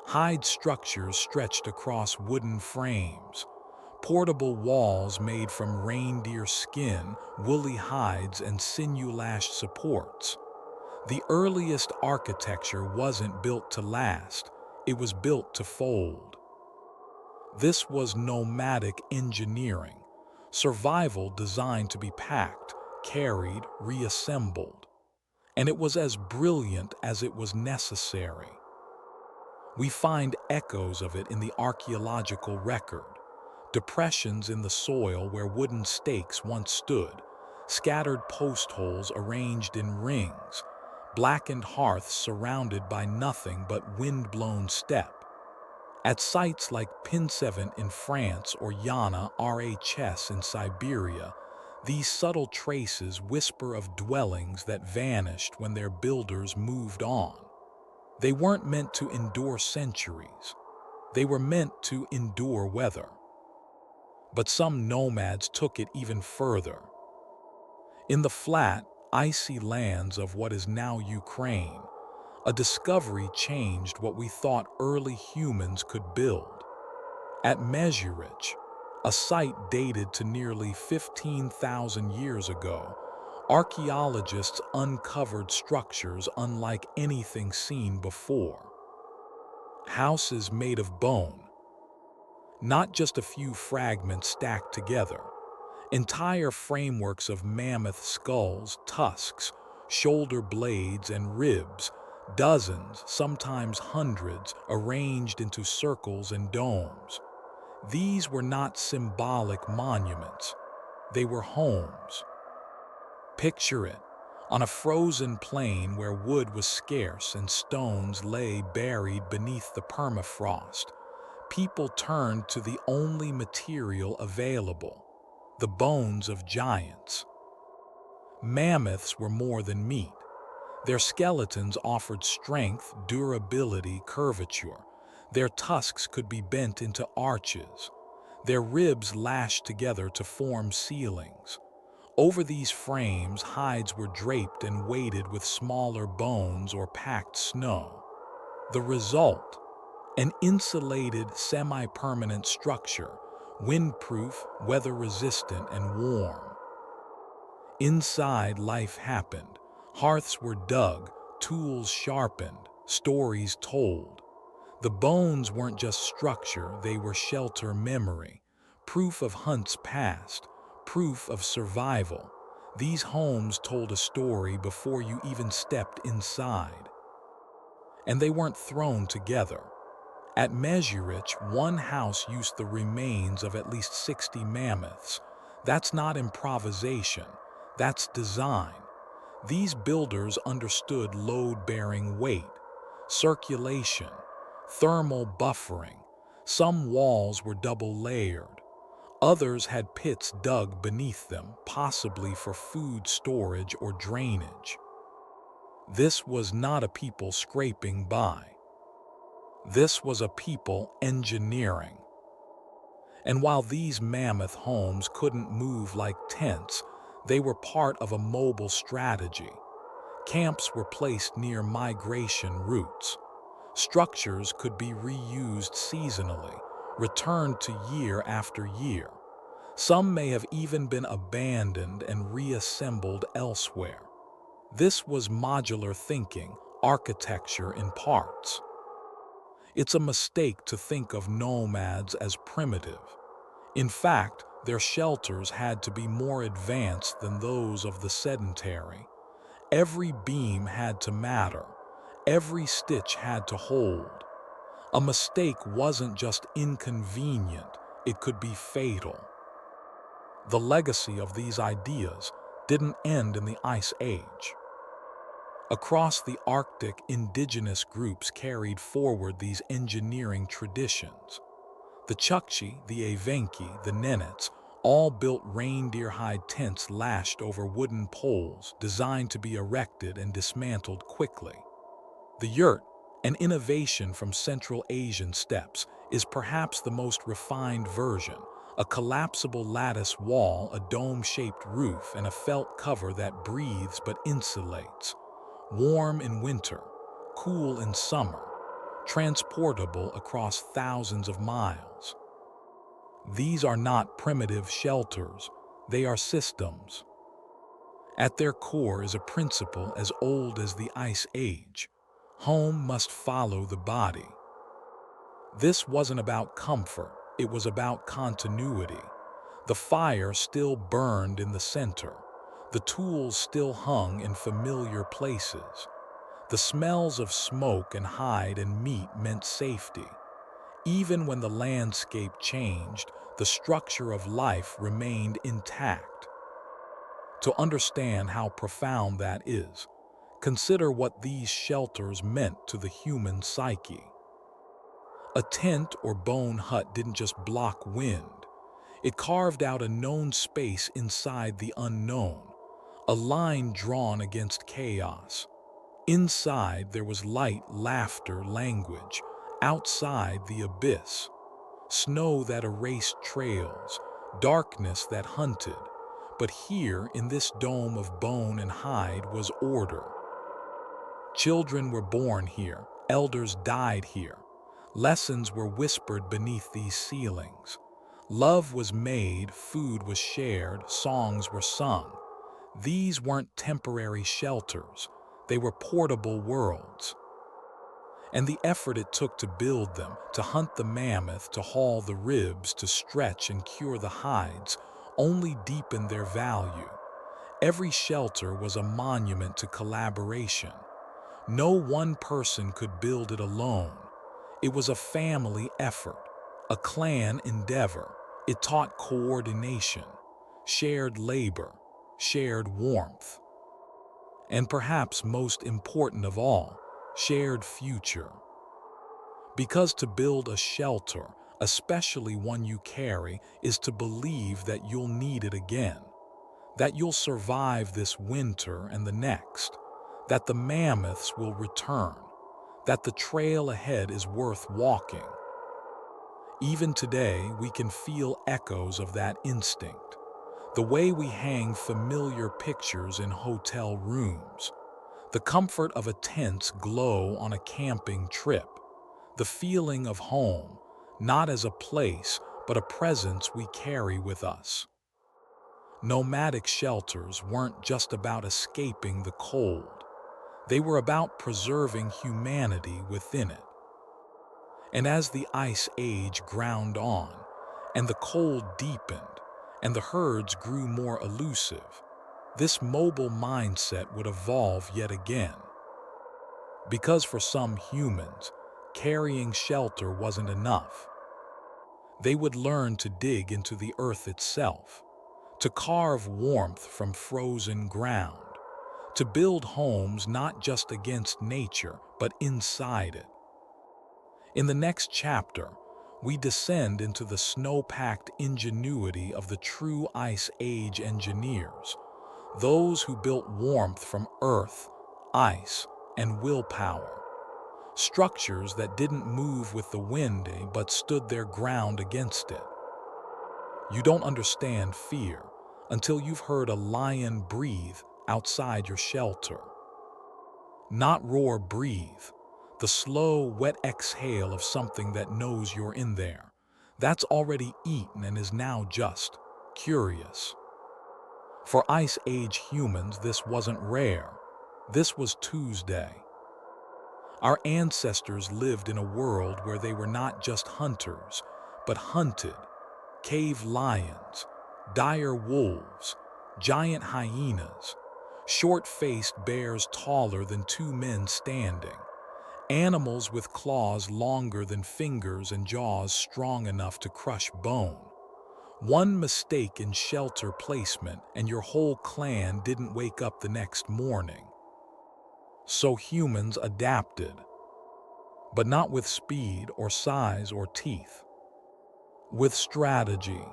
Hide structures stretched across wooden frames, portable walls made from reindeer skin, woolly hides, and sinew-lashed supports. The earliest architecture wasn't built to last, it was built to fold. This was nomadic engineering, survival designed to be packed, carried, reassembled. And it was as brilliant as it was necessary. We find echoes of it in the archaeological record. Depressions in the soil where wooden stakes once stood, scattered post holes arranged in rings, blackened hearths surrounded by nothing but wind-blown steppe. At sites like Pinsevent in France or Yana RHS in Siberia, these subtle traces whisper of dwellings that vanished when their builders moved on. They weren't meant to endure centuries. They were meant to endure weather. But some nomads took it even further. In the flat, icy lands of what is now Ukraine, a discovery changed what we thought early humans could build. At Mezhyrich, a site dated to nearly 15,000 years ago, archaeologists uncovered structures unlike anything seen before. Houses made of bone, not just a few fragments stacked together. Entire frameworks of mammoth skulls, tusks, shoulder blades, and ribs, dozens, sometimes hundreds, arranged into circles and domes. These were not symbolic monuments. They were homes. Picture it, on a frozen plain where wood was scarce and stones lay buried beneath the permafrost, people turned to the only material available, the bones of giants. Mammoths were more than meat. Their skeletons offered strength, durability, curvature. Their tusks could be bent into arches. Their ribs lashed together to form ceilings. Over these frames, hides were draped and weighted with smaller bones or packed snow. The result? An insulated, semi-permanent structure, windproof, weather-resistant, and warm. Inside, life happened. Hearths were dug, tools sharpened, stories told. The bones weren't just structure, they were shelter memory, proof of hunts past, proof of survival. These homes told a story before you even stepped inside. And they weren't thrown together. At Mezhyrich, one house used the remains of at least 60 mammoths. That's not improvisation, that's design. These builders understood load-bearing weight, circulation, thermal buffering. Some walls were double-layered. Others had pits dug beneath them, possibly for food storage or drainage. This was not a people scraping by. This was a people engineering. And while these mammoth homes couldn't move like tents, they were part of a mobile strategy. Camps were placed near migration routes. Structures could be reused seasonally, returned to year after year. Some may have even been abandoned and reassembled elsewhere. This was modular thinking, architecture in parts. It's a mistake to think of nomads as primitive. In fact, their shelters had to be more advanced than those of the sedentary. Every beam had to matter. Every stitch had to hold. A mistake wasn't just inconvenient, it could be fatal. The legacy of these ideas didn't end in the Ice Age. Across the Arctic, indigenous groups carried forward these engineering traditions. The Chukchi, the Evenki, the Nenets, all built reindeer-hide tents lashed over wooden poles designed to be erected and dismantled quickly. The yurt, an innovation from Central Asian steppes, is perhaps the most refined version, A collapsible lattice wall, a dome-shaped roof, and a felt cover that breathes but insulates. Warm in winter, cool in summer, transportable across thousands of miles. These are not primitive shelters, they are systems. At their core is a principle as old as the Ice Age. Home must follow the body. This wasn't about comfort, it was about continuity. The fire still burned in the center. The tools still hung in familiar places. The smells of smoke and hide and meat meant safety. Even when the landscape changed, the structure of life remained intact. To understand how profound that is, consider what these shelters meant to the human psyche. A tent or bone hut didn't just block wind. It carved out a known space inside the unknown, a line drawn against chaos. Inside there was light, laughter, language. Outside the abyss, snow that erased trails, darkness that hunted. But here, in this dome of bone and hide, was order. Children were born here, elders died here. Lessons were whispered beneath these ceilings. Love was made, food was shared, songs were sung. These weren't temporary shelters, they were portable worlds. And the effort it took to build them, to hunt the mammoth, to haul the ribs, to stretch and cure the hides, only deepened their value. Every shelter was a monument to collaboration. No one person could build it alone. It was a family effort, a clan endeavor. It taught coordination, shared labor, shared warmth, and perhaps most important of all, shared future. Because to build a shelter, especially one you carry, is to believe that you'll need it again, that you'll survive this winter and the next, that the mammoths will return, that the trail ahead is worth walking. Even today, we can feel echoes of that instinct. The way we hang familiar pictures in hotel rooms, the comfort of a tent's glow on a camping trip, the feeling of home, not as a place, but a presence we carry with us. Nomadic shelters weren't just about escaping the cold. They were about preserving humanity within it. And as the Ice Age ground on, and the cold deepened, and the herds grew more elusive, this mobile mindset would evolve yet again. Because for some humans, carrying shelter wasn't enough. They would learn to dig into the earth itself, to carve warmth from frozen ground, to build homes not just against nature, but inside it. In the next chapter, we descend into the snow-packed ingenuity of the true Ice Age engineers, those who built warmth from earth, ice, and willpower. Structures that didn't move with the wind but stood their ground against it. You don't understand fear until you've heard a lion breathe outside your shelter. Not roar, breathe. The slow, wet exhale of something that knows you're in there. That's already eaten and is now just curious. For Ice Age humans, this wasn't rare. This was Tuesday. Our ancestors lived in a world where they were not just hunters, but hunted. Cave lions, dire wolves, giant hyenas, short-faced bears taller than two men standing, animals with claws longer than fingers and jaws strong enough to crush bone. One mistake in shelter placement and your whole clan didn't wake up the next morning. So humans adapted, but not with speed or size or teeth, with strategy.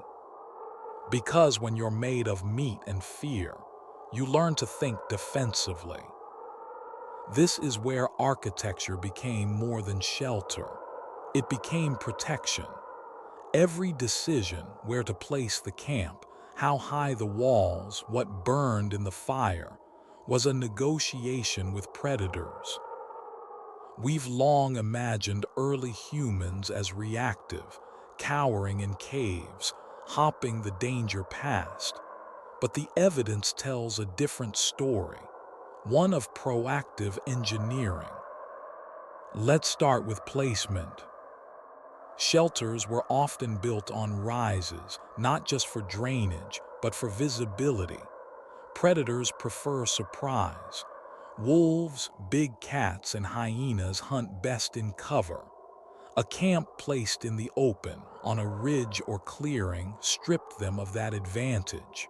Because when you're made of meat and fear, you learn to think defensively. This is where architecture became more than shelter. It became protection. Every decision, where to place the camp, how high the walls, what burned in the fire, was a negotiation with predators. We've long imagined early humans as reactive, cowering in caves, hopping the danger past. But the evidence tells a different story, one of proactive engineering. Let's start with placement. Shelters were often built on rises, not just for drainage, but for visibility. Predators prefer surprise. Wolves, big cats, and hyenas hunt best in cover. A camp placed in the open, on a ridge or clearing, stripped them of that advantage.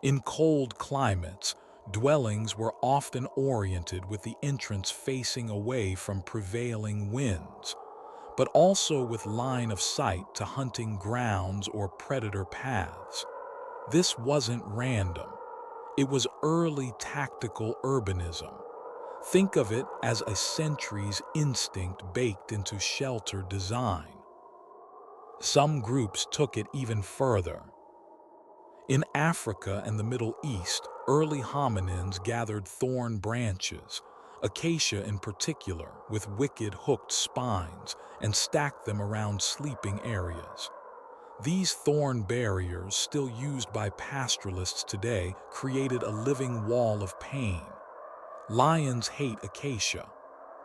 In cold climates, dwellings were often oriented with the entrance facing away from prevailing winds, but also with line of sight to hunting grounds or predator paths. This wasn't random. It was early tactical urbanism. Think of it as a century's instinct baked into shelter design. Some groups took it even further. In Africa and the Middle East, early hominins gathered thorn branches, acacia in particular, with wicked hooked spines, and stacked them around sleeping areas. These thorn barriers, still used by pastoralists today, created a living wall of pain. Lions hate acacia,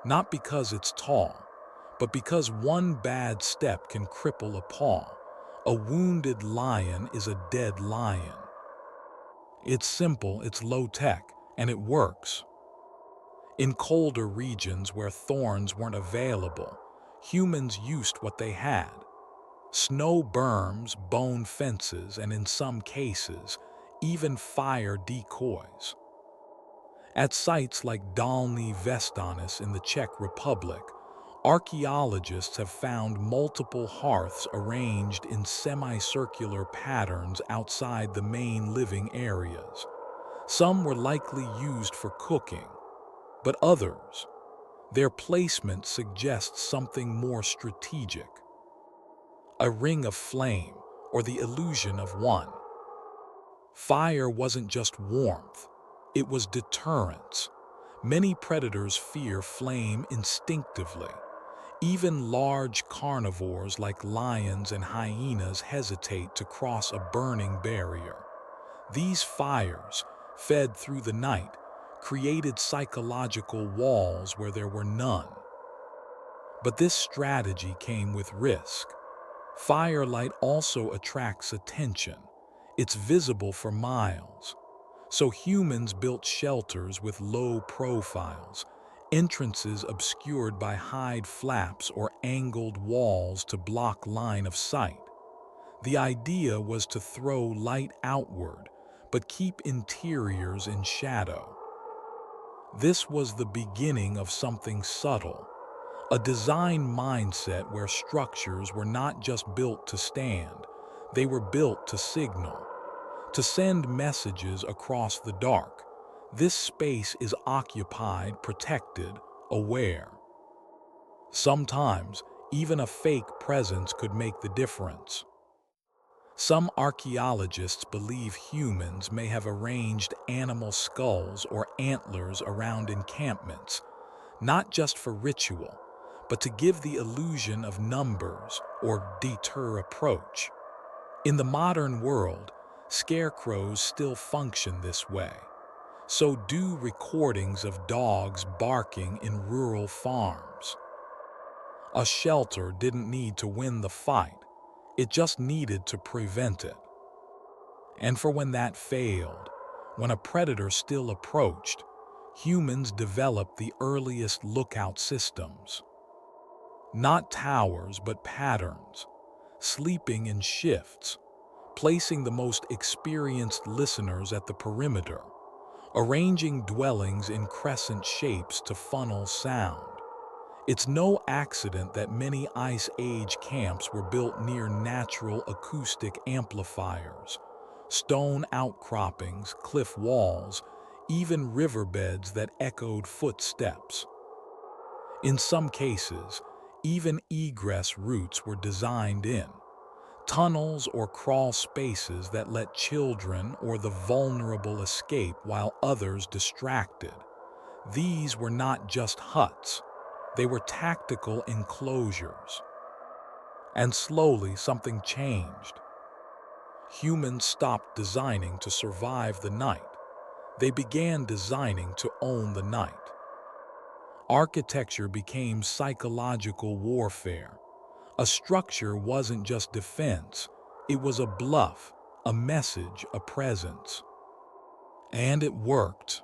not because it's tall, but because one bad step can cripple a paw. A wounded lion is a dead lion. It's simple, it's low-tech, and it works. In colder regions where thorns weren't available, humans used what they had. Snow berms, bone fences, and in some cases, even fire decoys. At sites like Dolní Věstonice in the Czech Republic, archaeologists have found multiple hearths arranged in semicircular patterns outside the main living areas. Some were likely used for cooking, but others, their placement suggests something more strategic. A ring of flame, or the illusion of one. Fire wasn't just warmth, it was deterrence. Many predators fear flame instinctively. Even large carnivores like lions and hyenas hesitate to cross a burning barrier. These fires, fed through the night, created psychological walls where there were none. But this strategy came with risk. Firelight also attracts attention. It's visible for miles. So humans built shelters with low profiles, entrances obscured by hide flaps or angled walls to block line of sight. The idea was to throw light outward, but keep interiors in shadow. This was the beginning of something subtle, a design mindset where structures were not just built to stand, they were built to signal, to send messages across the dark. This space is occupied, protected, aware. Sometimes, even a fake presence could make the difference. Some archaeologists believe humans may have arranged animal skulls or antlers around encampments, not just for ritual, but to give the illusion of numbers or deter approach. In the modern world, scarecrows still function this way. So do recordings of dogs barking in rural farms. A shelter didn't need to win the fight, it just needed to prevent it. And for when that failed, when a predator still approached, humans developed the earliest lookout systems. Not towers, but patterns, sleeping in shifts, placing the most experienced listeners at the perimeter, arranging dwellings in crescent shapes to funnel sound. It's no accident that many Ice Age camps were built near natural acoustic amplifiers, stone outcroppings, cliff walls, even riverbeds that echoed footsteps. In some cases, Even egress routes were designed in. Tunnels or crawl spaces that let children or the vulnerable escape while others distracted. These were not just huts. They were tactical enclosures. And slowly something changed. Humans stopped designing to survive the night. They began designing to own the night. Architecture became psychological warfare. A structure wasn't just defense, it was a bluff, a message, a presence. And it worked.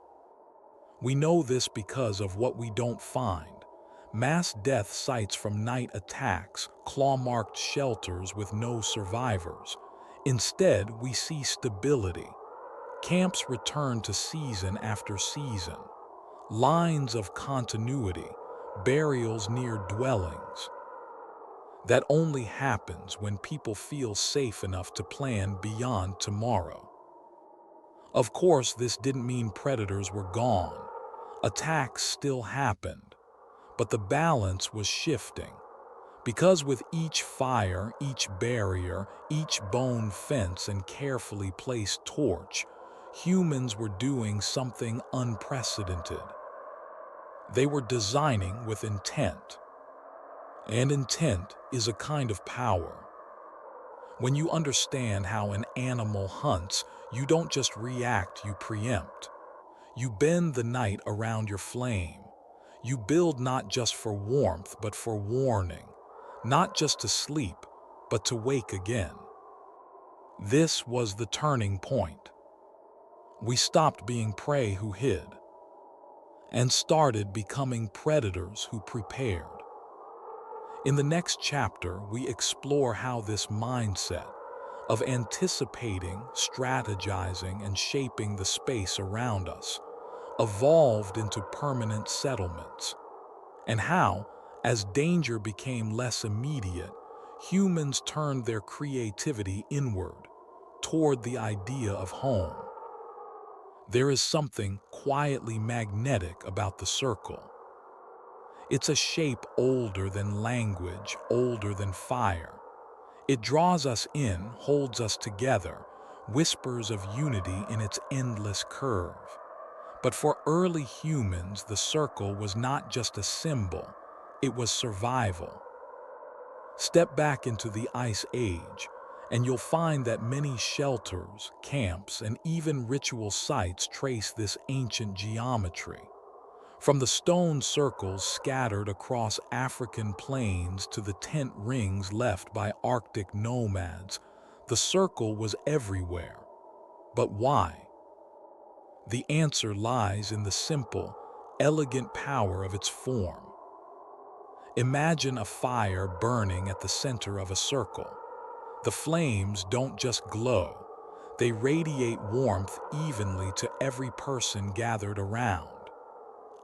We know this because of what we don't find. Mass death sites from night attacks, claw-marked shelters with no survivors. Instead, we see stability. Camps return to season after season. Lines of continuity, burials near dwellings. That only happens when people feel safe enough to plan beyond tomorrow. Of course, this didn't mean predators were gone. Attacks still happened, but the balance was shifting. Because with each fire, each barrier, each bone fence and carefully placed torch, humans were doing something unprecedented. They were designing with intent. And intent is a kind of power. When you understand how an animal hunts, you don't just react, you preempt. You bend the night around your flame. You build not just for warmth, but for warning. Not just to sleep, but to wake again. This was the turning point. We stopped being prey who hid, and started becoming predators who prepared. In the next chapter, we explore how this mindset of anticipating, strategizing, and shaping the space around us evolved into permanent settlements, and how, as danger became less immediate, humans turned their creativity inward, toward the idea of home. There is something quietly magnetic about the circle. It's a shape older than language, older than fire. It draws us in, holds us together, whispers of unity in its endless curve. But for early humans, the circle was not just a symbol, it was survival. Step back into the Ice Age, and you'll find that many shelters, camps, and even ritual sites trace this ancient geometry. From the stone circles scattered across African plains to the tent rings left by Arctic nomads, the circle was everywhere. But why? The answer lies in the simple, elegant power of its form. Imagine a fire burning at the center of a circle. The flames don't just glow, they radiate warmth evenly to every person gathered around.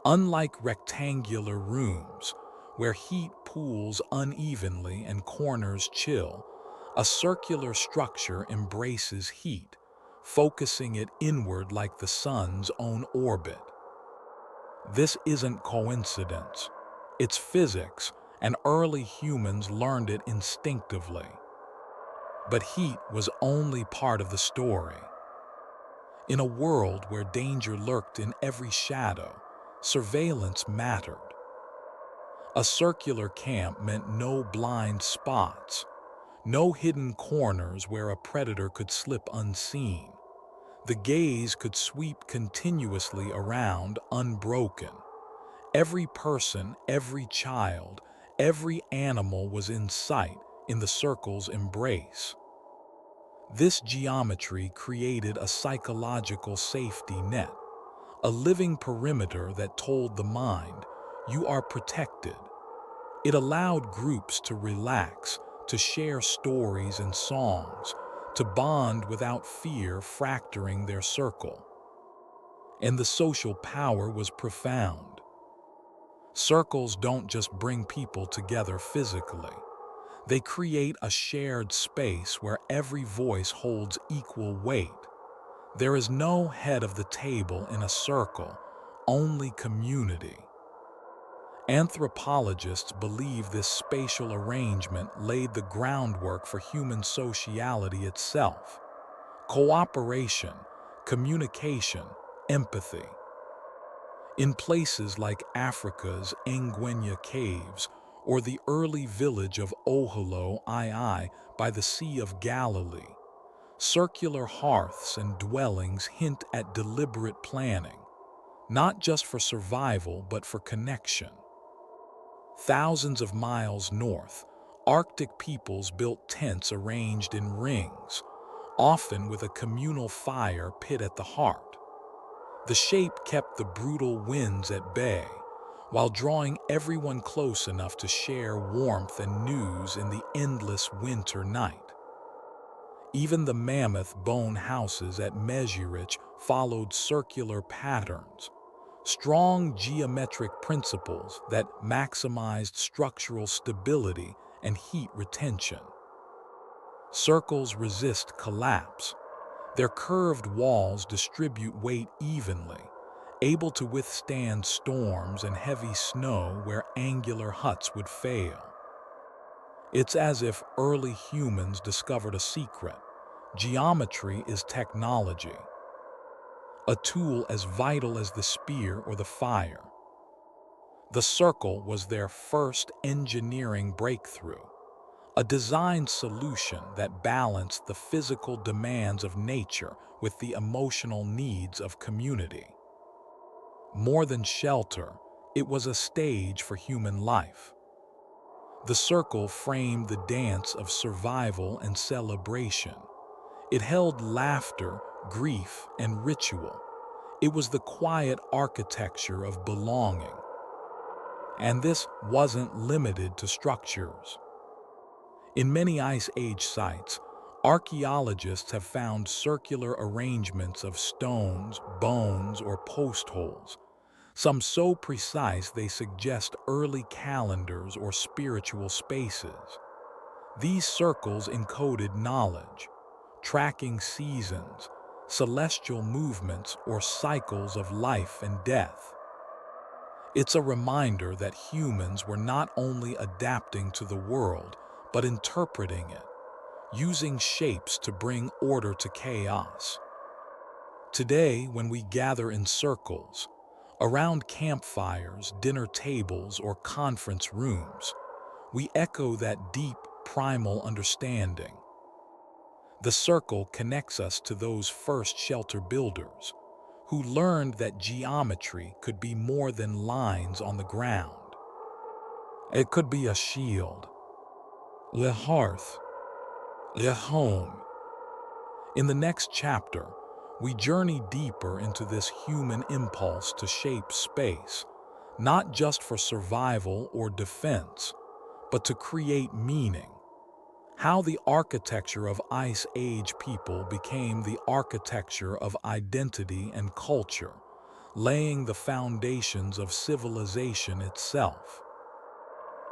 Unlike rectangular rooms, where heat pools unevenly and corners chill, a circular structure embraces heat, focusing it inward like the sun's own orbit. This isn't coincidence. It's physics, and early humans learned it instinctively. But heat was only part of the story. In a world where danger lurked in every shadow, surveillance mattered. A circular camp meant no blind spots, no hidden corners where a predator could slip unseen. The gaze could sweep continuously around, unbroken. Every person, every child, every animal was in sight, in the circle's embrace. This geometry created a psychological safety net, a living perimeter that told the mind, you are protected. It allowed groups to relax, to share stories and songs, to bond without fear fracturing their circle. And the social power was profound. Circles don't just bring people together physically. They create a shared space where every voice holds equal weight. There is no head of the table in a circle, only community. Anthropologists believe this spatial arrangement laid the groundwork for human sociality itself. Cooperation, communication, empathy. In places like Africa's Ngwenya Caves or the early village of Oholo II by the Sea of Galilee, circular hearths and dwellings hint at deliberate planning, not just for survival but for connection. Thousands of miles north, Arctic peoples built tents arranged in rings, often with a communal fire pit at the heart. The shape kept the brutal winds at bay, while drawing everyone close enough to share warmth and news in the endless winter night. Even the mammoth bone houses at Mezhyrich followed circular patterns, strong geometric principles that maximized structural stability and heat retention. Circles resist collapse. Their curved walls distribute weight evenly, able to withstand storms and heavy snow where angular huts would fail. It's as if early humans discovered a secret. Geometry is technology, a tool as vital as the spear or the fire. The circle was their first engineering breakthrough, a design solution that balanced the physical demands of nature with the emotional needs of community. More than shelter, it was a stage for human life. The circle framed the dance of survival and celebration. It held laughter, grief, and ritual. It was the quiet architecture of belonging. And this wasn't limited to structures. In many Ice Age sites, archaeologists have found circular arrangements of stones, bones, or post holes, some so precise they suggest early calendars or spiritual spaces. These circles encoded knowledge, tracking seasons, celestial movements, or cycles of life and death. It's a reminder that humans were not only adapting to the world, but interpreting it, using shapes to bring order to chaos. Today, when we gather in circles, around campfires, dinner tables, or conference rooms, we echo that deep, primal understanding. The circle connects us to those first shelter builders, who learned that geometry could be more than lines on the ground. It could be a shield, a hearth, a home. In the next chapter, we journey deeper into this human impulse to shape space, not just for survival or defense, but to create meaning. How the architecture of Ice Age people became the architecture of identity and culture, laying the foundations of civilization itself.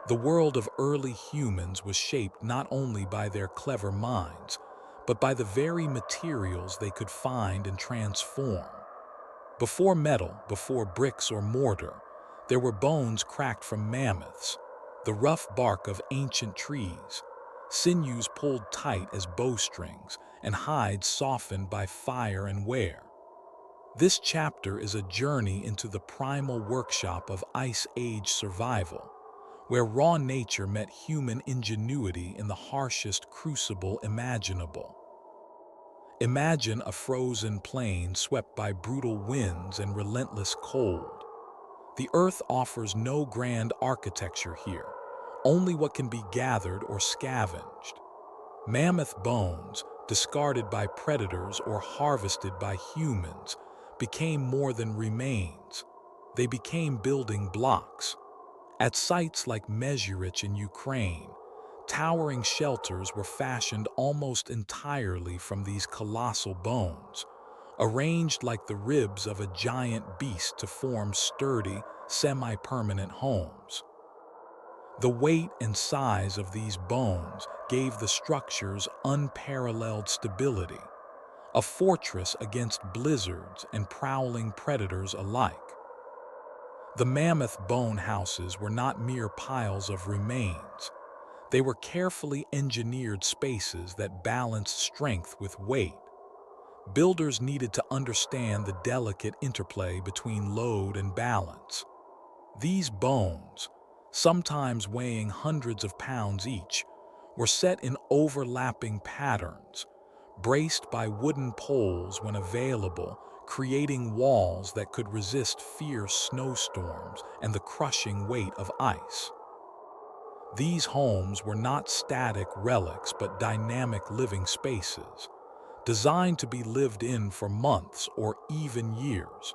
The world of early humans was shaped not only by their clever minds, but by the very materials they could find and transform. Before metal, before bricks or mortar, there were bones cracked from mammoths, the rough bark of ancient trees, sinews pulled tight as bowstrings, and hides softened by fire and wear. This chapter is a journey into the primal workshop of Ice Age survival, where raw nature met human ingenuity in the harshest crucible imaginable. Imagine a frozen plain swept by brutal winds and relentless cold. The earth offers no grand architecture here, only what can be gathered or scavenged. Mammoth bones, discarded by predators or harvested by humans, became more than remains. They became building blocks. At sites like Mezhyrich in Ukraine, towering shelters were fashioned almost entirely from these colossal bones, arranged like the ribs of a giant beast to form sturdy, semi-permanent homes. The weight and size of these bones gave the structures unparalleled stability, a fortress against blizzards and prowling predators alike. The mammoth bone houses were not mere piles of remains. They were carefully engineered spaces that balanced strength with weight. Builders needed to understand the delicate interplay between load and balance. These bones, sometimes weighing hundreds of pounds each, were set in overlapping patterns, braced by wooden poles when available, creating walls that could resist fierce snowstorms and the crushing weight of ice. These homes were not static relics but dynamic living spaces, designed to be lived in for months or even years,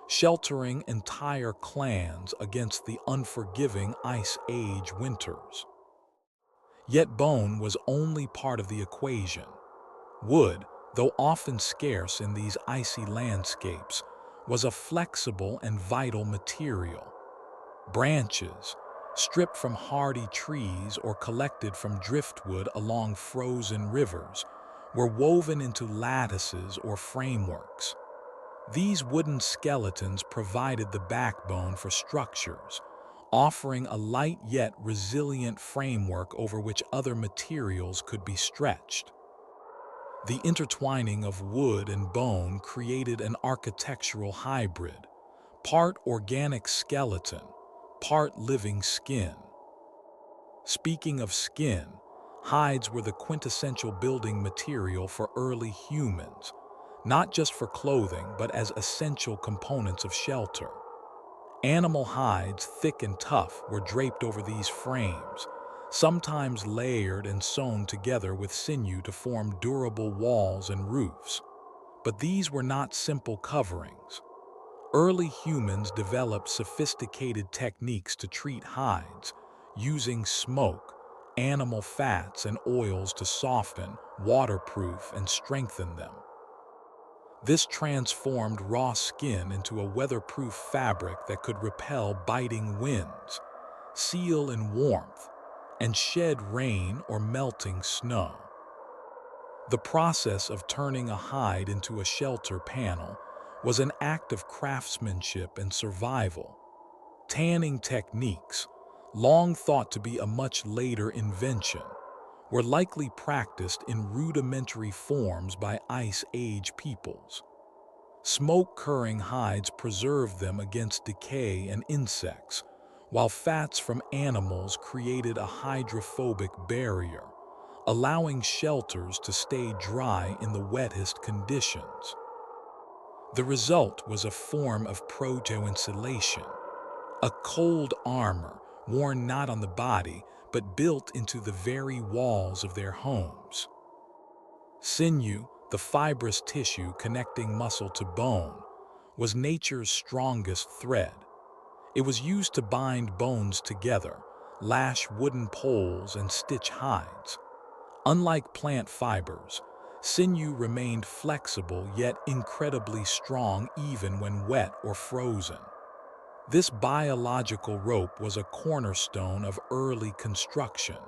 sheltering entire clans against the unforgiving Ice Age winters. Yet bone was only part of the equation. Wood, though often scarce in these icy landscapes, was a flexible and vital material. Branches, stripped from hardy trees or collected from driftwood along frozen rivers, were woven into lattices or frameworks. These wooden skeletons provided the backbone for structures, offering a light yet resilient framework over which other materials could be stretched. The intertwining of wood and bone created an architectural hybrid, part organic skeleton, part living skin. Speaking of skin, hides were the quintessential building material for early humans, not just for clothing but as essential components of shelter. Animal hides, thick and tough, were draped over these frames, sometimes layered and sewn together with sinew to form durable walls and roofs. But these were not simple coverings. Early humans developed sophisticated techniques to treat hides, using smoke, animal fats, and oils to soften, waterproof, and strengthen them. This transformed raw skin into a weatherproof fabric that could repel biting winds, seal in warmth, and shed rain or melting snow. The process of turning a hide into a shelter panel was an act of craftsmanship and survival. Tanning techniques, long thought to be a much later invention, were likely practiced in rudimentary forms by Ice Age peoples. Smoke-curing hides preserved them against decay and insects, while fats from animals created a hydrophobic barrier, allowing shelters to stay dry in the wettest conditions. The result was a form of proto-insulation, a cold armor worn not on the body but built into the very walls of their homes. Sinew, the fibrous tissue connecting muscle to bone, was nature's strongest thread. It was used to bind bones together, lash wooden poles, and stitch hides. Unlike plant fibers, sinew remained flexible yet incredibly strong even when wet or frozen. This biological rope was a cornerstone of early construction,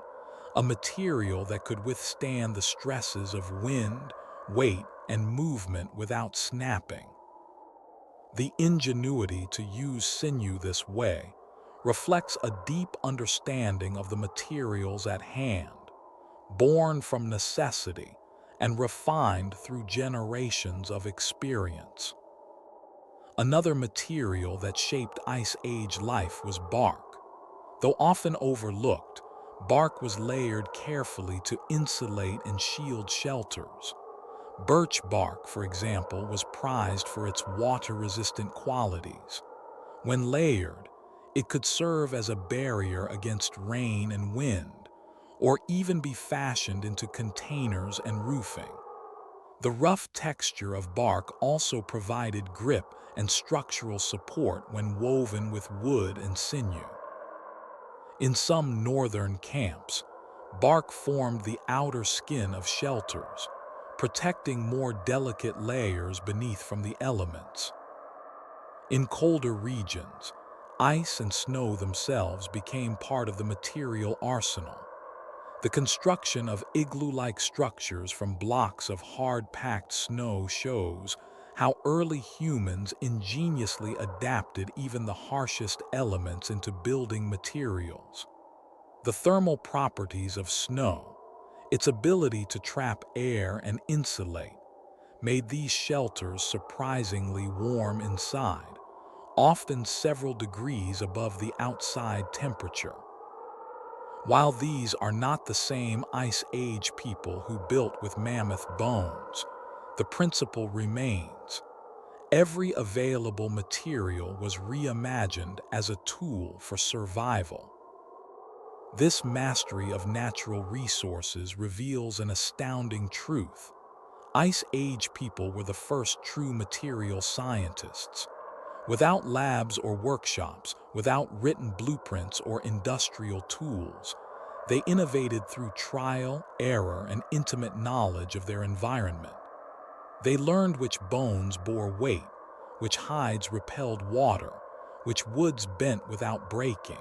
a material that could withstand the stresses of wind, weight, and movement without snapping. The ingenuity to use sinew this way reflects a deep understanding of the materials at hand, born from necessity and refined through generations of experience. Another material that shaped Ice Age life was bark. Though often overlooked, bark was layered carefully to insulate and shield shelters. Birch bark, for example, was prized for its water-resistant qualities. When layered, it could serve as a barrier against rain and wind, or even be fashioned into containers and roofing. The rough texture of bark also provided grip and structural support when woven with wood and sinew. In some northern camps, bark formed the outer skin of shelters, protecting more delicate layers beneath from the elements. In colder regions, ice and snow themselves became part of the material arsenal. The construction of igloo-like structures from blocks of hard-packed snow shows how early humans ingeniously adapted even the harshest elements into building materials. The thermal properties of snow, its ability to trap air and insulate, made these shelters surprisingly warm inside, often several degrees above the outside temperature. While these are not the same Ice Age people who built with mammoth bones, the principle remains. Every available material was reimagined as a tool for survival. This mastery of natural resources reveals an astounding truth. Ice Age people were the first true material scientists. Without labs or workshops, without written blueprints or industrial tools, they innovated through trial, error, and intimate knowledge of their environment. They learned which bones bore weight, which hides repelled water, which woods bent without breaking.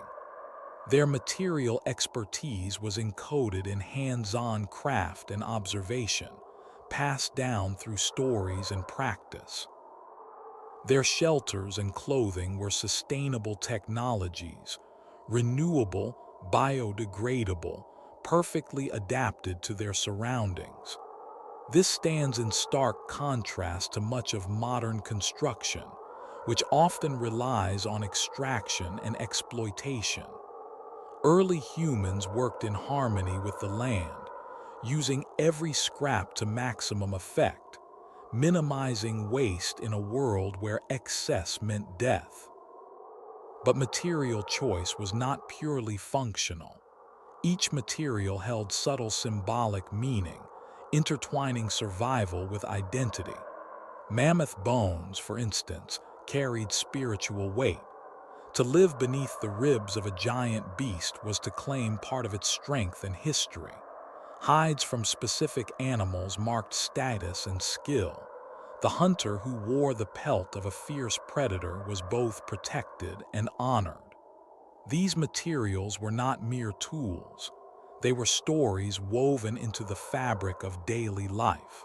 Their material expertise was encoded in hands-on craft and observation, passed down through stories and practice. Their shelters and clothing were sustainable technologies, renewable, biodegradable, perfectly adapted to their surroundings. This stands in stark contrast to much of modern construction, which often relies on extraction and exploitation. Early humans worked in harmony with the land, using every scrap to maximum effect, minimizing waste in a world where excess meant death. But material choice was not purely functional. Each material held subtle symbolic meaning, intertwining survival with identity. Mammoth bones, for instance, carried spiritual weight. To live beneath the ribs of a giant beast was to claim part of its strength and history. Hides from specific animals marked status and skill. The hunter who wore the pelt of a fierce predator was both protected and honored. These materials were not mere tools. They were stories woven into the fabric of daily life.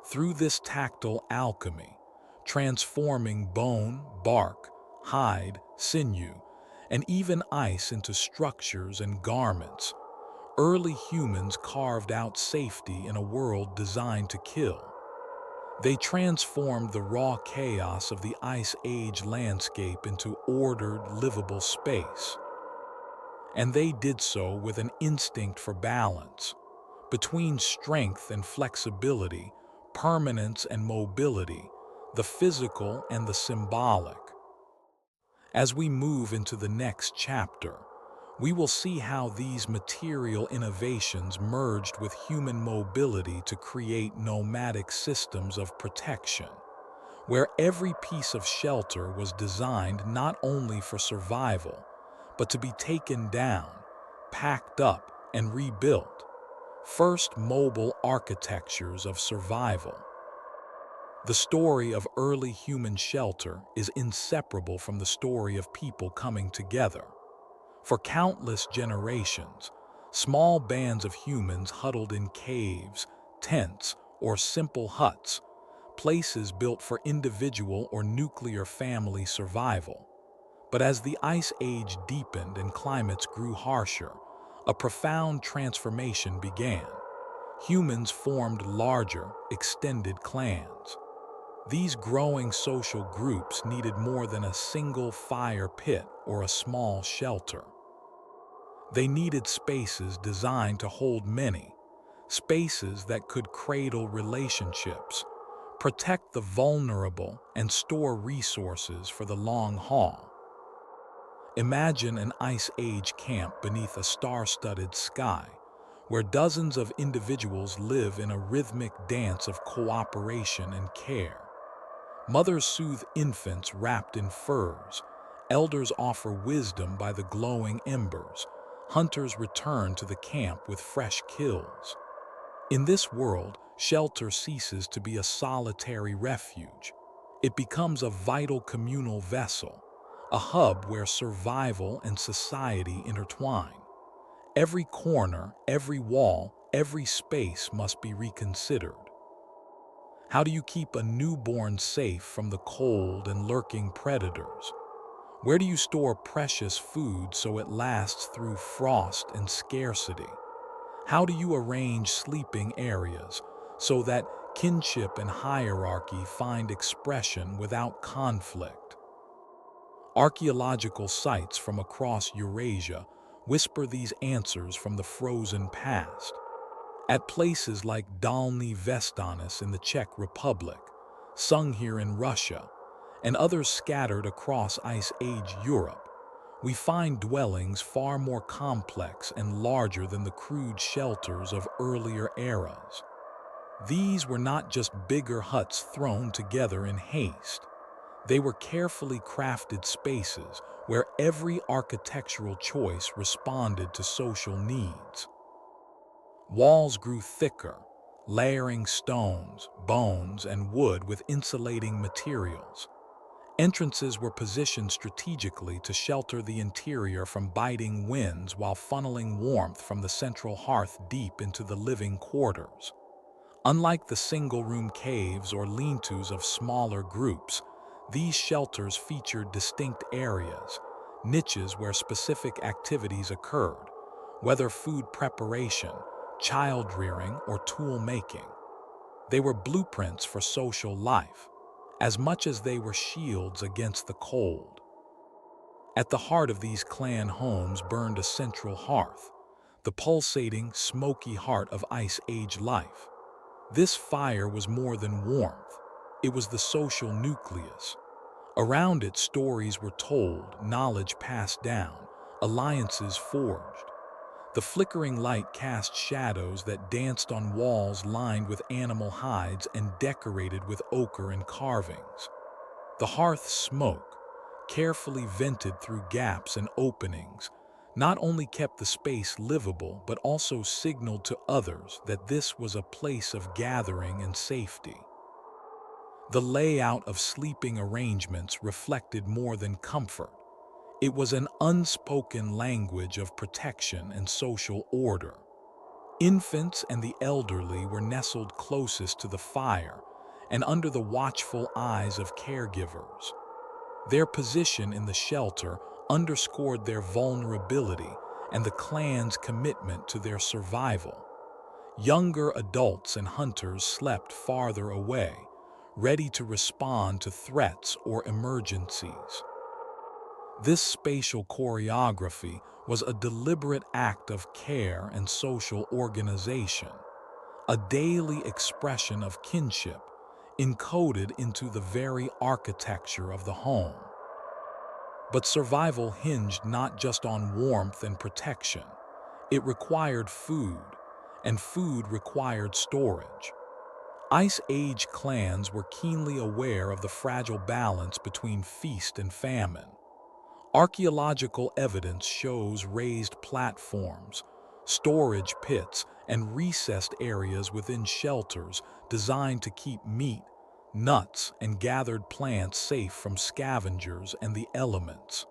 Through this tactile alchemy, transforming bone, bark, hide, sinew, and even ice into structures and garments, early humans carved out safety in a world designed to kill. They transformed the raw chaos of the Ice Age landscape into ordered, livable space. And they did so with an instinct for balance. Between strength and flexibility, permanence and mobility, the physical and the symbolic. As we move into the next chapter, we will see how these material innovations merged with human mobility to create nomadic systems of protection, where every piece of shelter was designed not only for survival, but to be taken down, packed up, and rebuilt. First mobile architectures of survival. The story of early human shelter is inseparable from the story of people coming together. For countless generations, small bands of humans huddled in caves, tents, or simple huts, places built for individual or nuclear family survival. But as the Ice Age deepened and climates grew harsher, a profound transformation began. Humans formed larger, extended clans. These growing social groups needed more than a single fire pit or a small shelter. They needed spaces designed to hold many, spaces that could cradle relationships, protect the vulnerable, and store resources for the long haul. Imagine an Ice Age camp beneath a star-studded sky, where dozens of individuals live in a rhythmic dance of cooperation and care. Mothers soothe infants wrapped in furs, elders offer wisdom by the glowing embers, hunters return to the camp with fresh kills. In this world, shelter ceases to be a solitary refuge. It becomes a vital communal vessel, a hub where survival and society intertwine. Every corner, every wall, every space must be reconsidered. How do you keep a newborn safe from the cold and lurking predators? Where do you store precious food so it lasts through frost and scarcity? How do you arrange sleeping areas so that kinship and hierarchy find expression without conflict? Archaeological sites from across Eurasia whisper these answers from the frozen past. At places like Dolny Vestonis in the Czech Republic, Sung in Russia, and others scattered across Ice Age Europe, we find dwellings far more complex and larger than the crude shelters of earlier eras. These were not just bigger huts thrown together in haste. They were carefully crafted spaces where every architectural choice responded to social needs. Walls grew thicker, layering stones, bones, and wood with insulating materials. Entrances were positioned strategically to shelter the interior from biting winds while funneling warmth from the central hearth deep into the living quarters. Unlike the single-room caves or lean-tos of smaller groups, these shelters featured distinct areas, niches where specific activities occurred, whether food preparation, child rearing, or tool making. They were blueprints for social life, as much as they were shields against the cold. At the heart of these clan homes burned a central hearth, the pulsating, smoky heart of Ice Age life. This fire was more than warmth. It was the social nucleus. Around it, stories were told, knowledge passed down, alliances forged. The flickering light cast shadows that danced on walls lined with animal hides and decorated with ochre and carvings. The hearth's smoke, carefully vented through gaps and openings, not only kept the space livable but also signaled to others that this was a place of gathering and safety. The layout of sleeping arrangements reflected more than comfort. It was an unspoken language of protection and social order. Infants and the elderly were nestled closest to the fire and under the watchful eyes of caregivers. Their position in the shelter underscored their vulnerability and the clan's commitment to their survival. Younger adults and hunters slept farther away, ready to respond to threats or emergencies. This spatial choreography was a deliberate act of care and social organization, a daily expression of kinship encoded into the very architecture of the home. But survival hinged not just on warmth and protection. It required food, and food required storage. Ice Age clans were keenly aware of the fragile balance between feast and famine. Archaeological evidence shows raised platforms, storage pits, and recessed areas within shelters designed to keep meat, nuts, and gathered plants safe from scavengers and the elements.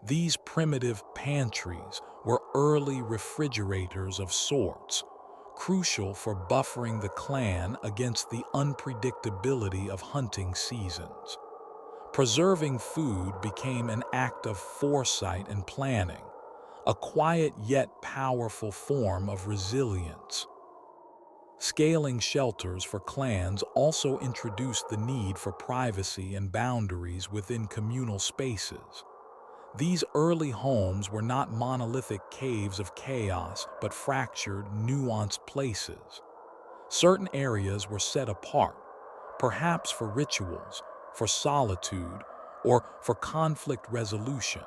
These primitive pantries were early refrigerators of sorts, crucial for buffering the clan against the unpredictability of hunting seasons. Preserving food became an act of foresight and planning, a quiet yet powerful form of resilience. Scaling shelters for clans also introduced the need for privacy and boundaries within communal spaces. These early homes were not monolithic caves of chaos, but fractured, nuanced places. Certain areas were set apart, perhaps for rituals, for solitude, or for conflict resolution.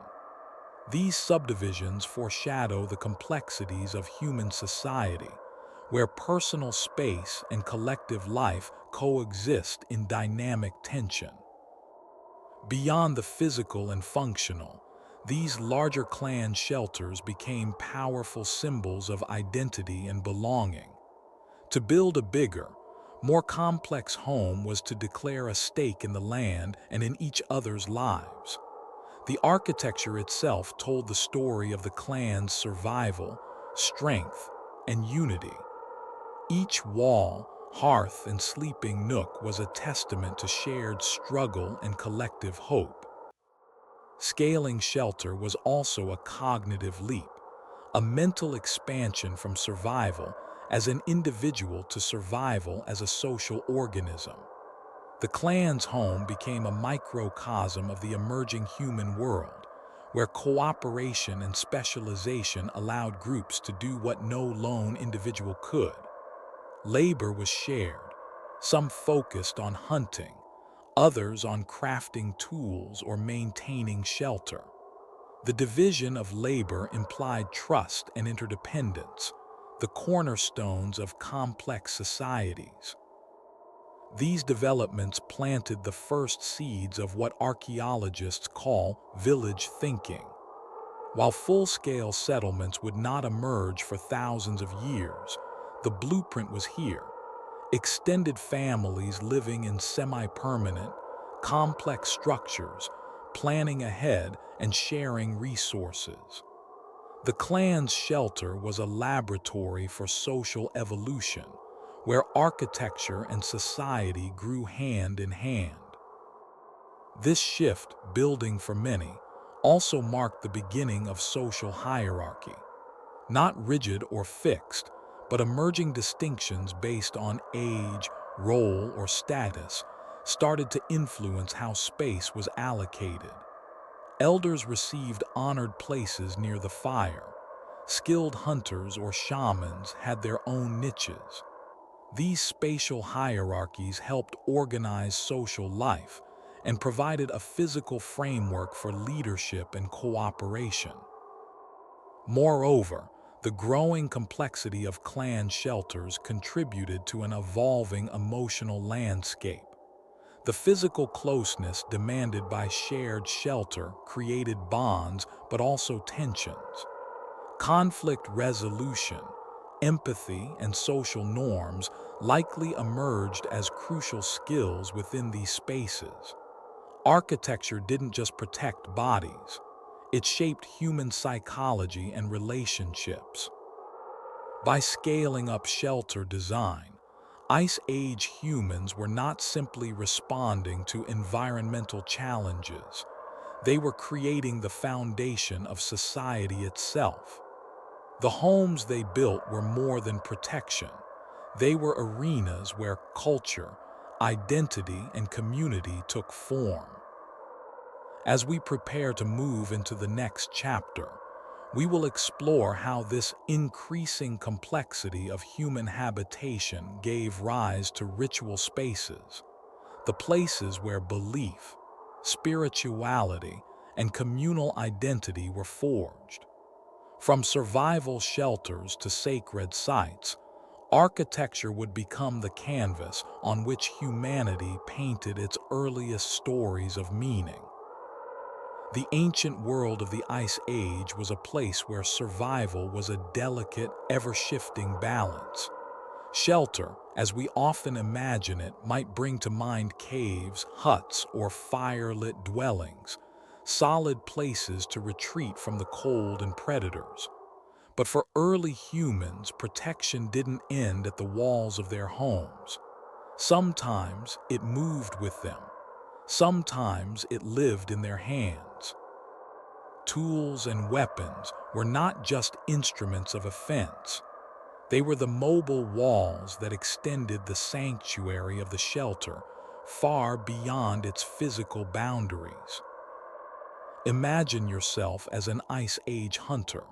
These subdivisions foreshadow the complexities of human society, where personal space and collective life coexist in dynamic tension. Beyond the physical and functional, these larger clan shelters became powerful symbols of identity and belonging. To build a bigger, more complex home was to declare a stake in the land and in each other's lives. The architecture itself told the story of the clan's survival, strength, and unity. Each wall, hearth, and sleeping nook was a testament to shared struggle and collective hope. Scaling shelter was also a cognitive leap, a mental expansion from survival as an individual to survival as a social organism. The clan's home became a microcosm of the emerging human world, where cooperation and specialization allowed groups to do what no lone individual could. Labor was shared, some focused on hunting, others on crafting tools or maintaining shelter. The division of labor implied trust and interdependence, the cornerstones of complex societies. These developments planted the first seeds of what archaeologists call village thinking. While full-scale settlements would not emerge for thousands of years, the blueprint was here. Extended families living in semi-permanent, complex structures, planning ahead and sharing resources. The clan's shelter was a laboratory for social evolution, where architecture and society grew hand in hand. This shift, building for many, also marked the beginning of social hierarchy. Not rigid or fixed, but emerging distinctions based on age, role, or status started to influence how space was allocated. Elders received honored places near the fire. Skilled hunters or shamans had their own niches. These spatial hierarchies helped organize social life and provided a physical framework for leadership and cooperation. Moreover, the growing complexity of clan shelters contributed to an evolving emotional landscape. The physical closeness demanded by shared shelter created bonds but also tensions. Conflict resolution, empathy, and social norms likely emerged as crucial skills within these spaces. Architecture didn't just protect bodies, it shaped human psychology and relationships. By scaling up shelter design, Ice Age humans were not simply responding to environmental challenges, they were creating the foundation of society itself. The homes they built were more than protection. They were arenas where culture, identity, and community took form. As we prepare to move into the next chapter, we will explore how this increasing complexity of human habitation gave rise to ritual spaces, the places where belief, spirituality, and communal identity were forged. From survival shelters to sacred sites, architecture would become the canvas on which humanity painted its earliest stories of meaning. The ancient world of the Ice Age was a place where survival was a delicate, ever-shifting balance. Shelter, as we often imagine it, might bring to mind caves, huts, or fire-lit dwellings, solid places to retreat from the cold and predators. But for early humans, protection didn't end at the walls of their homes. Sometimes it moved with them. Sometimes it lived in their hands. Tools and weapons were not just instruments of offense. They were the mobile walls that extended the sanctuary of the shelter far beyond its physical boundaries. Imagine yourself as an Ice Age hunter.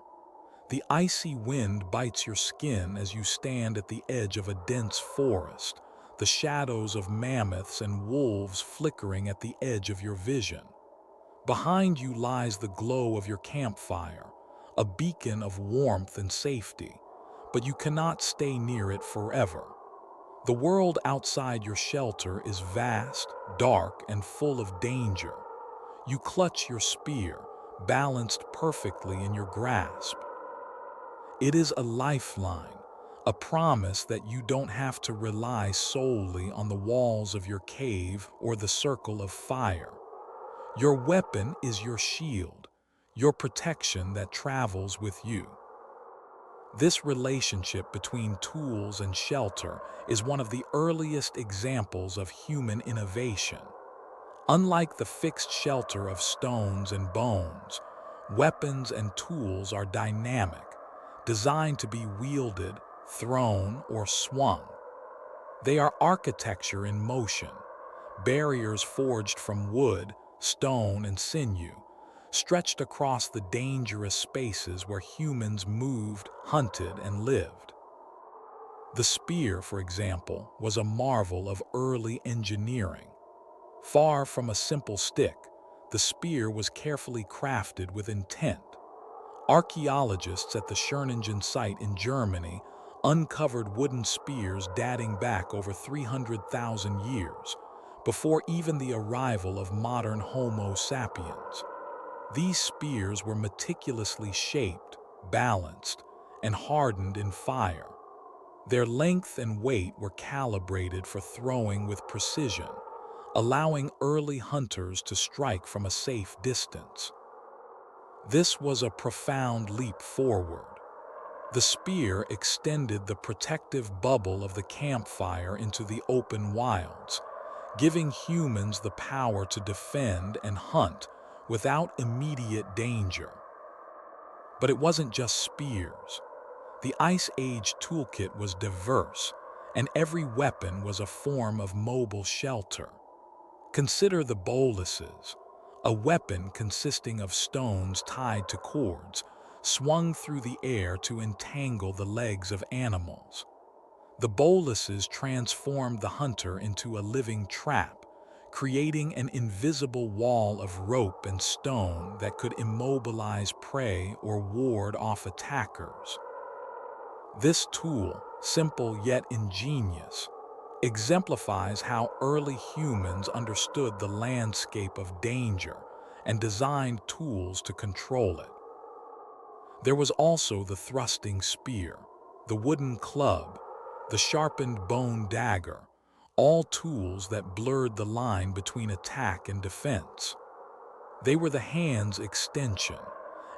The icy wind bites your skin as you stand at the edge of a dense forest, the shadows of mammoths and wolves flickering at the edge of your vision. Behind you lies the glow of your campfire, a beacon of warmth and safety, but you cannot stay near it forever. The world outside your shelter is vast, dark, and full of danger. You clutch your spear, balanced perfectly in your grasp. It is a lifeline, a promise that you don't have to rely solely on the walls of your cave or the circle of fire. Your weapon is your shield, your protection that travels with you. This relationship between tools and shelter is one of the earliest examples of human innovation. Unlike the fixed shelter of stones and bones, weapons and tools are dynamic, designed to be wielded, thrown, or swung. They are architecture in motion, barriers forged from wood, stone, and sinew, stretched across the dangerous spaces where humans moved, hunted, and lived. The spear, for example, was a marvel of early engineering. Far from a simple stick, the spear was carefully crafted with intent. Archaeologists at the Schöningen site in Germany uncovered wooden spears dating back over 300,000 years, before even the arrival of modern Homo sapiens. These spears were meticulously shaped, balanced, and hardened in fire. Their length and weight were calibrated for throwing with precision, allowing early hunters to strike from a safe distance. This was a profound leap forward. The spear extended the protective bubble of the campfire into the open wilds, giving humans the power to defend and hunt without immediate danger. But it wasn't just spears. The Ice Age toolkit was diverse, and every weapon was a form of mobile shelter. Consider the boluses, a weapon consisting of stones tied to cords, swung through the air to entangle the legs of animals. The boluses transformed the hunter into a living trap, creating an invisible wall of rope and stone that could immobilize prey or ward off attackers. This tool, simple yet ingenious, exemplifies how early humans understood the landscape of danger and designed tools to control it. There was also the thrusting spear, the wooden club, the sharpened bone dagger, all tools that blurred the line between attack and defense. They were the hand's extension,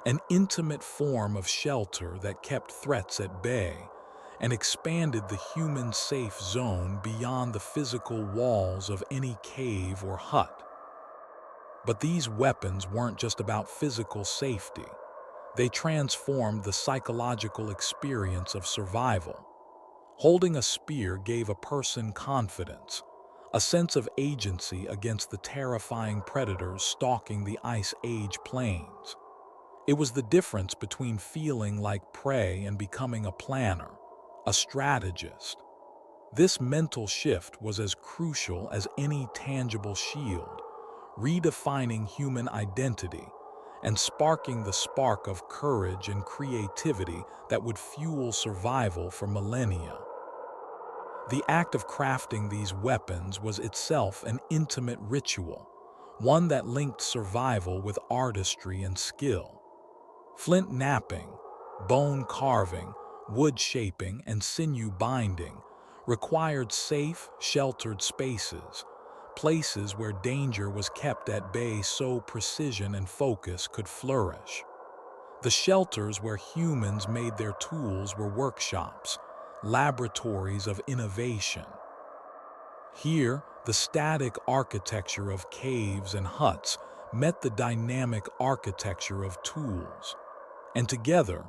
an intimate form of shelter that kept threats at bay and expanded the human safe zone beyond the physical walls of any cave or hut. But these weapons weren't just about physical safety. They transformed the psychological experience of survival. Holding a spear gave a person confidence, a sense of agency against the terrifying predators stalking the Ice Age plains. It was the difference between feeling like prey and becoming a planner, a strategist. This mental shift was as crucial as any tangible shield, redefining human identity and sparking the spark of courage and creativity that would fuel survival for millennia. The act of crafting these weapons was itself an intimate ritual, one that linked survival with artistry and skill. Flint knapping, bone carving, wood shaping, and sinew binding required safe, sheltered spaces, places where danger was kept at bay so precision and focus could flourish. The shelters where humans made their tools were workshops, laboratories of innovation. Here, the static architecture of caves and huts met the dynamic architecture of tools, and together,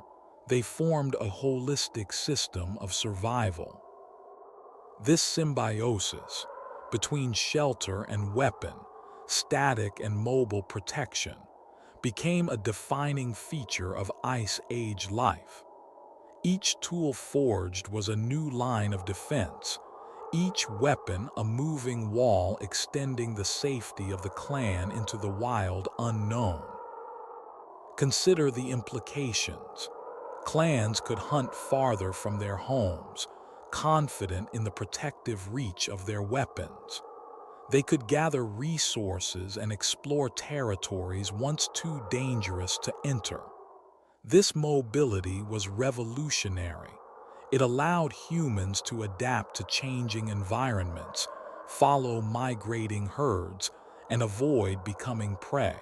they formed a holistic system of survival. This symbiosis between shelter and weapon, static and mobile protection, became a defining feature of Ice Age life. Each tool forged was a new line of defense, each weapon a moving wall extending the safety of the clan into the wild unknown. Consider the implications. Clans could hunt farther from their homes, confident in the protective reach of their weapons. They could gather resources and explore territories once too dangerous to enter. This mobility was revolutionary. It allowed humans to adapt to changing environments, follow migrating herds, and avoid becoming prey.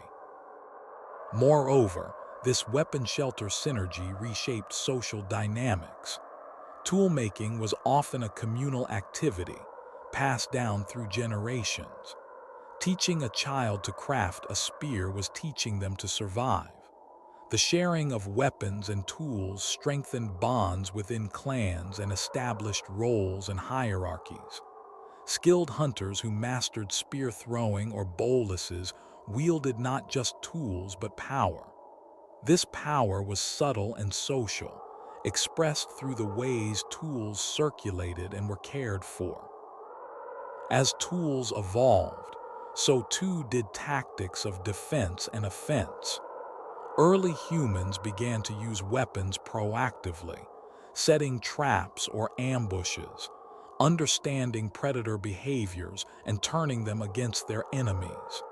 Moreover, This weapon-shelter synergy reshaped social dynamics. Toolmaking was often a communal activity, passed down through generations. Teaching a child to craft a spear was teaching them to survive. The sharing of weapons and tools strengthened bonds within clans and established roles and hierarchies. Skilled hunters who mastered spear throwing or boluses wielded not just tools but power. This power was subtle and social, expressed through the ways tools circulated and were cared for. As tools evolved, so too did tactics of defense and offense. Early humans began to use weapons proactively, setting traps or ambushes, understanding predator behaviors and turning them against their enemies.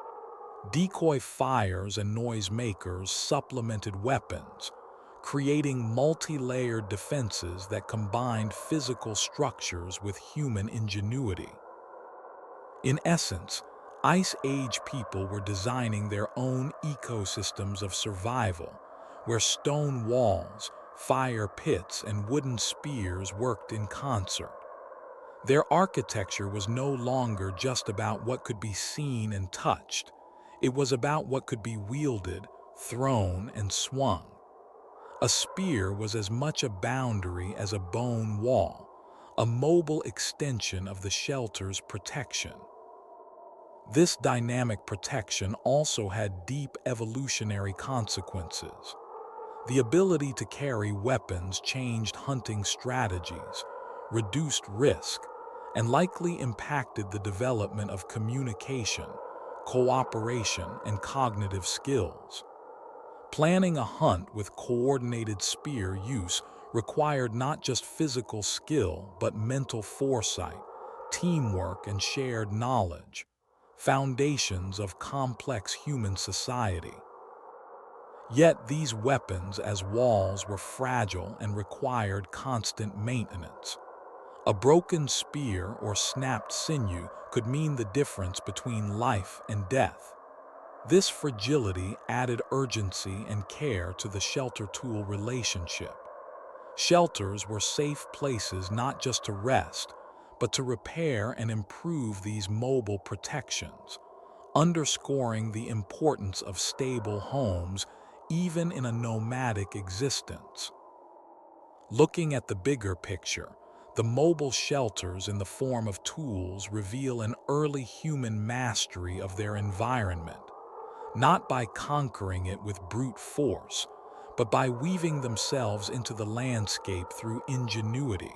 Decoy fires and noisemakers supplemented weapons, creating multi-layered defenses that combined physical structures with human ingenuity. In essence, Ice Age people were designing their own ecosystems of survival, where stone walls, fire pits, and wooden spears worked in concert. Their architecture was no longer just about what could be seen and touched. It was about what could be wielded, thrown, and swung. A spear was as much a boundary as a bone wall, a mobile extension of the shelter's protection. This dynamic protection also had deep evolutionary consequences. The ability to carry weapons changed hunting strategies, reduced risk, and likely impacted the development of communication, cooperation, and cognitive skills. Planning a hunt with coordinated spear use required not just physical skill but mental foresight, teamwork, and shared knowledge, foundations of complex human society. Yet these weapons as walls were fragile and required constant maintenance. A broken spear or snapped sinew could mean the difference between life and death. This fragility added urgency and care to the shelter-tool relationship. Shelters were safe places not just to rest, but to repair and improve these mobile protections, underscoring the importance of stable homes even in a nomadic existence. Looking at the bigger picture, the mobile shelters in the form of tools reveal an early human mastery of their environment, not by conquering it with brute force, but by weaving themselves into the landscape through ingenuity.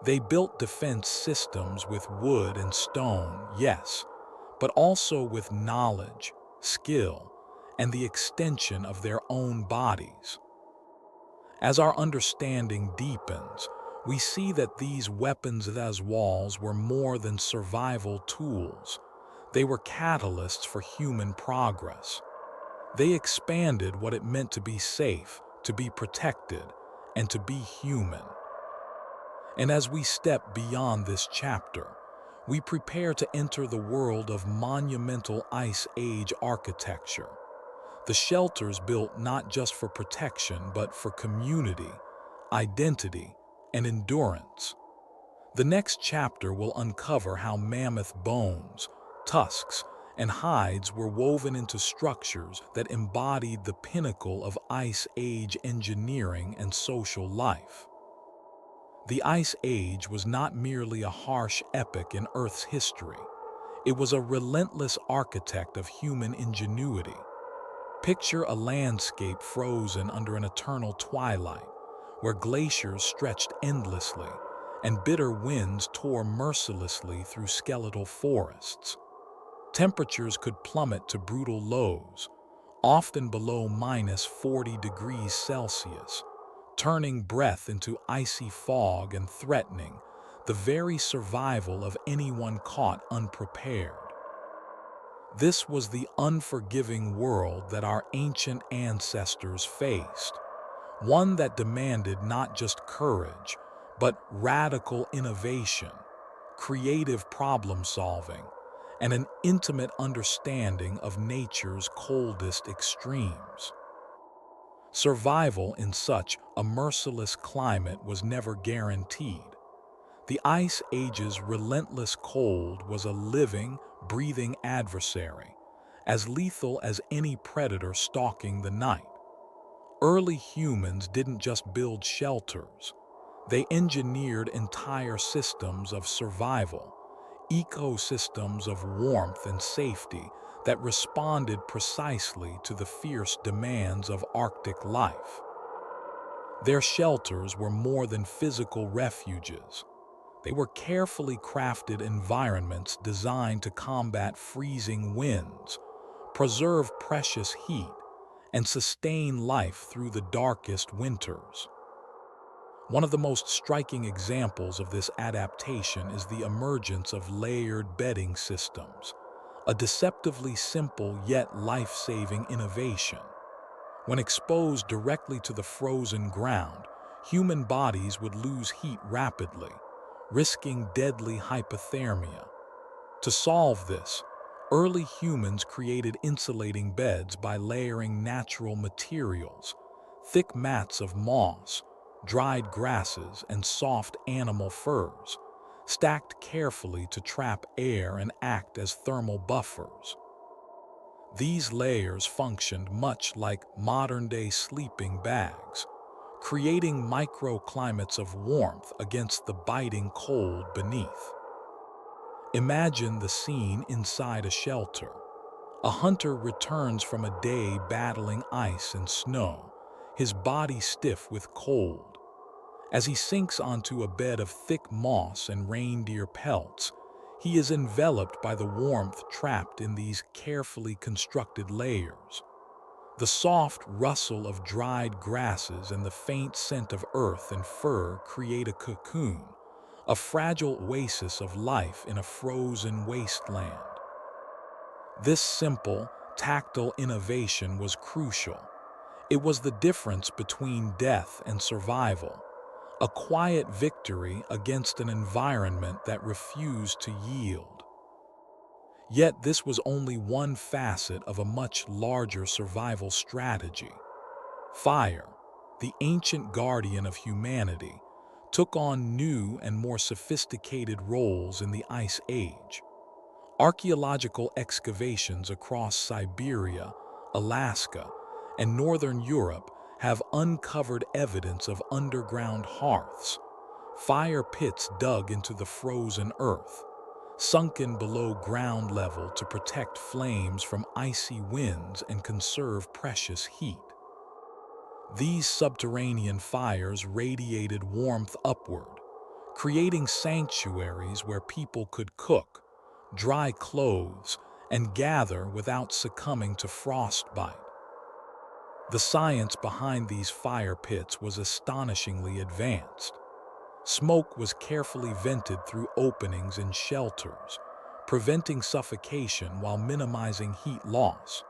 They built defense systems with wood and stone, yes, but also with knowledge, skill, and the extension of their own bodies. As our understanding deepens, we see that these weapons as walls were more than survival tools. They were catalysts for human progress. They expanded what it meant to be safe, to be protected, and to be human. And as we step beyond this chapter, we prepare to enter the world of monumental Ice Age architecture. The shelters built not just for protection, but for community, identity, and endurance. The next chapter will uncover how mammoth bones, tusks, and hides were woven into structures that embodied the pinnacle of Ice Age engineering and social life. The Ice Age was not merely a harsh epoch in Earth's history. It was a relentless architect of human ingenuity. Picture a landscape frozen under an eternal twilight, where glaciers stretched endlessly and bitter winds tore mercilessly through skeletal forests. Temperatures could plummet to brutal lows, often below -40 degrees Celsius, turning breath into icy fog and threatening the very survival of anyone caught unprepared. This was the unforgiving world that our ancient ancestors faced, one that demanded not just courage, but radical innovation, creative problem-solving, and an intimate understanding of nature's coldest extremes. Survival in such a merciless climate was never guaranteed. The Ice Age's relentless cold was a living, breathing adversary, as lethal as any predator stalking the night. Early humans didn't just build shelters. They engineered entire systems of survival, ecosystems of warmth and safety that responded precisely to the fierce demands of Arctic life. Their shelters were more than physical refuges. They were carefully crafted environments designed to combat freezing winds, preserve precious heat, and sustain life through the darkest winters. One of the most striking examples of this adaptation is the emergence of layered bedding systems, a deceptively simple yet life-saving innovation. When exposed directly to the frozen ground, human bodies would lose heat rapidly, risking deadly hypothermia. To solve this, early humans created insulating beds by layering natural materials, thick mats of moss, dried grasses, and soft animal furs, stacked carefully to trap air and act as thermal buffers. These layers functioned much like modern-day sleeping bags, creating microclimates of warmth against the biting cold beneath. Imagine the scene inside a shelter. A hunter returns from a day battling ice and snow, his body stiff with cold. As he sinks onto a bed of thick moss and reindeer pelts, he is enveloped by the warmth trapped in these carefully constructed layers. The soft rustle of dried grasses and the faint scent of earth and fur create a cocoon, a fragile oasis of life in a frozen wasteland. This simple, tactile innovation was crucial. It was the difference between death and survival, a quiet victory against an environment that refused to yield. Yet this was only one facet of a much larger survival strategy. Fire, the ancient guardian of humanity, took on new and more sophisticated roles in the Ice Age. Archaeological excavations across Siberia, Alaska, and northern Europe have uncovered evidence of underground hearths, fire pits dug into the frozen earth, sunken below ground level to protect flames from icy winds and conserve precious heat. These subterranean fires radiated warmth upward, creating sanctuaries where people could cook, dry clothes, and gather without succumbing to frostbite. The science behind these fire pits was astonishingly advanced. Smoke was carefully vented through openings in shelters, preventing suffocation while minimizing heat loss.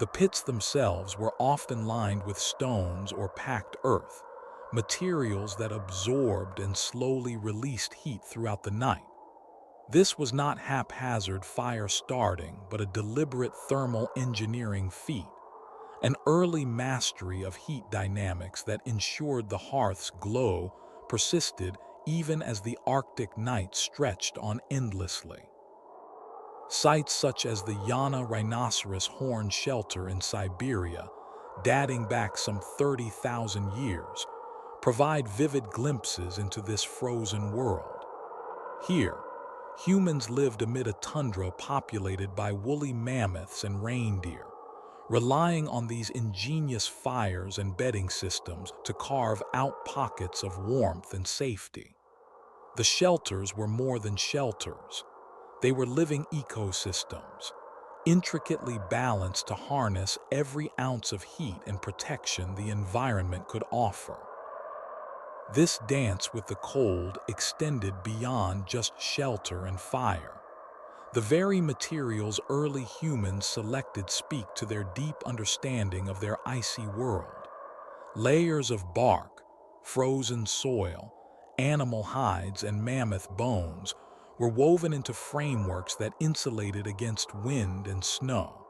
The pits themselves were often lined with stones or packed earth, materials that absorbed and slowly released heat throughout the night. This was not haphazard fire starting, but a deliberate thermal engineering feat, an early mastery of heat dynamics that ensured the hearth's glow persisted even as the Arctic night stretched on endlessly. Sites such as the Yana rhinoceros horn shelter in Siberia, dating back some 30,000 years, provide vivid glimpses into this frozen world. Here, humans lived amid a tundra populated by woolly mammoths and reindeer, relying on these ingenious fires and bedding systems to carve out pockets of warmth and safety. The shelters were more than shelters. They were living ecosystems, intricately balanced to harness every ounce of heat and protection the environment could offer. This dance with the cold extended beyond just shelter and fire. The very materials early humans selected speak to their deep understanding of their icy world. Layers of bark, frozen soil, animal hides, and mammoth bones were woven into frameworks that insulated against wind and snow.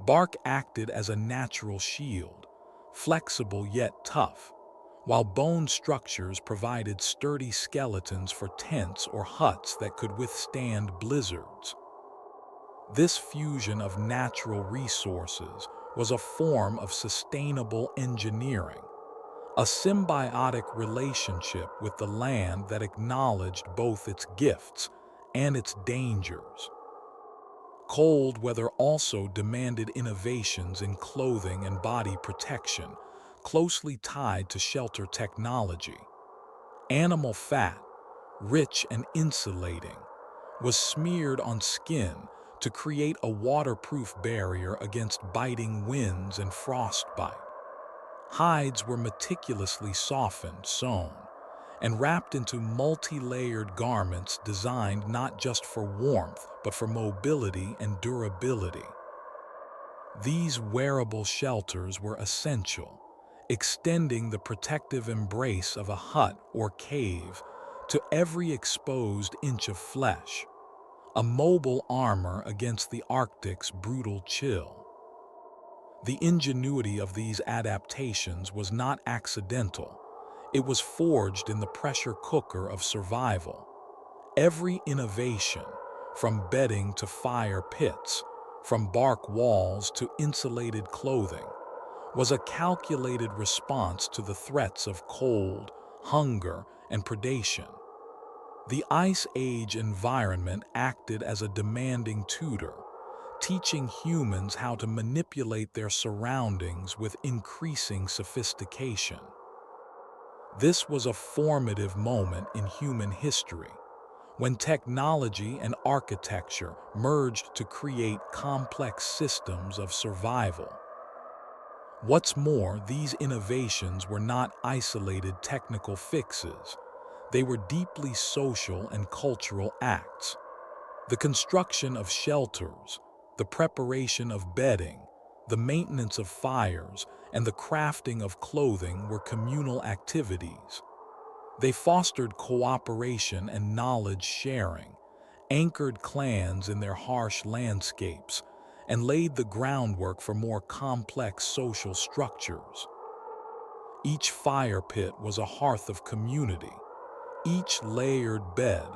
Bark acted as a natural shield, flexible yet tough, while bone structures provided sturdy skeletons for tents or huts that could withstand blizzards. This fusion of natural resources was a form of sustainable engineering, a symbiotic relationship with the land that acknowledged both its gifts and its dangers. Cold weather also demanded innovations in clothing and body protection, closely tied to shelter technology. Animal fat, rich and insulating, was smeared on skin to create a waterproof barrier against biting winds and frostbite. Hides were meticulously softened, sewn, and wrapped into multi-layered garments designed not just for warmth, but for mobility and durability. These wearable shelters were essential, extending the protective embrace of a hut or cave to every exposed inch of flesh, a mobile armor against the Arctic's brutal chill. The ingenuity of these adaptations was not accidental. It was forged in the pressure cooker of survival. Every innovation, from bedding to fire pits, from bark walls to insulated clothing, was a calculated response to the threats of cold, hunger, and predation. The Ice Age environment acted as a demanding tutor, teaching humans how to manipulate their surroundings with increasing sophistication. This was a formative moment in human history, when technology and architecture merged to create complex systems of survival. What's more, these innovations were not isolated technical fixes. They were deeply social and cultural acts. The construction of shelters, the preparation of bedding, the maintenance of fires, and the crafting of clothing were communal activities. They fostered cooperation and knowledge sharing, anchored clans in their harsh landscapes, and laid the groundwork for more complex social structures. Each fire pit was a hearth of community, each layered bed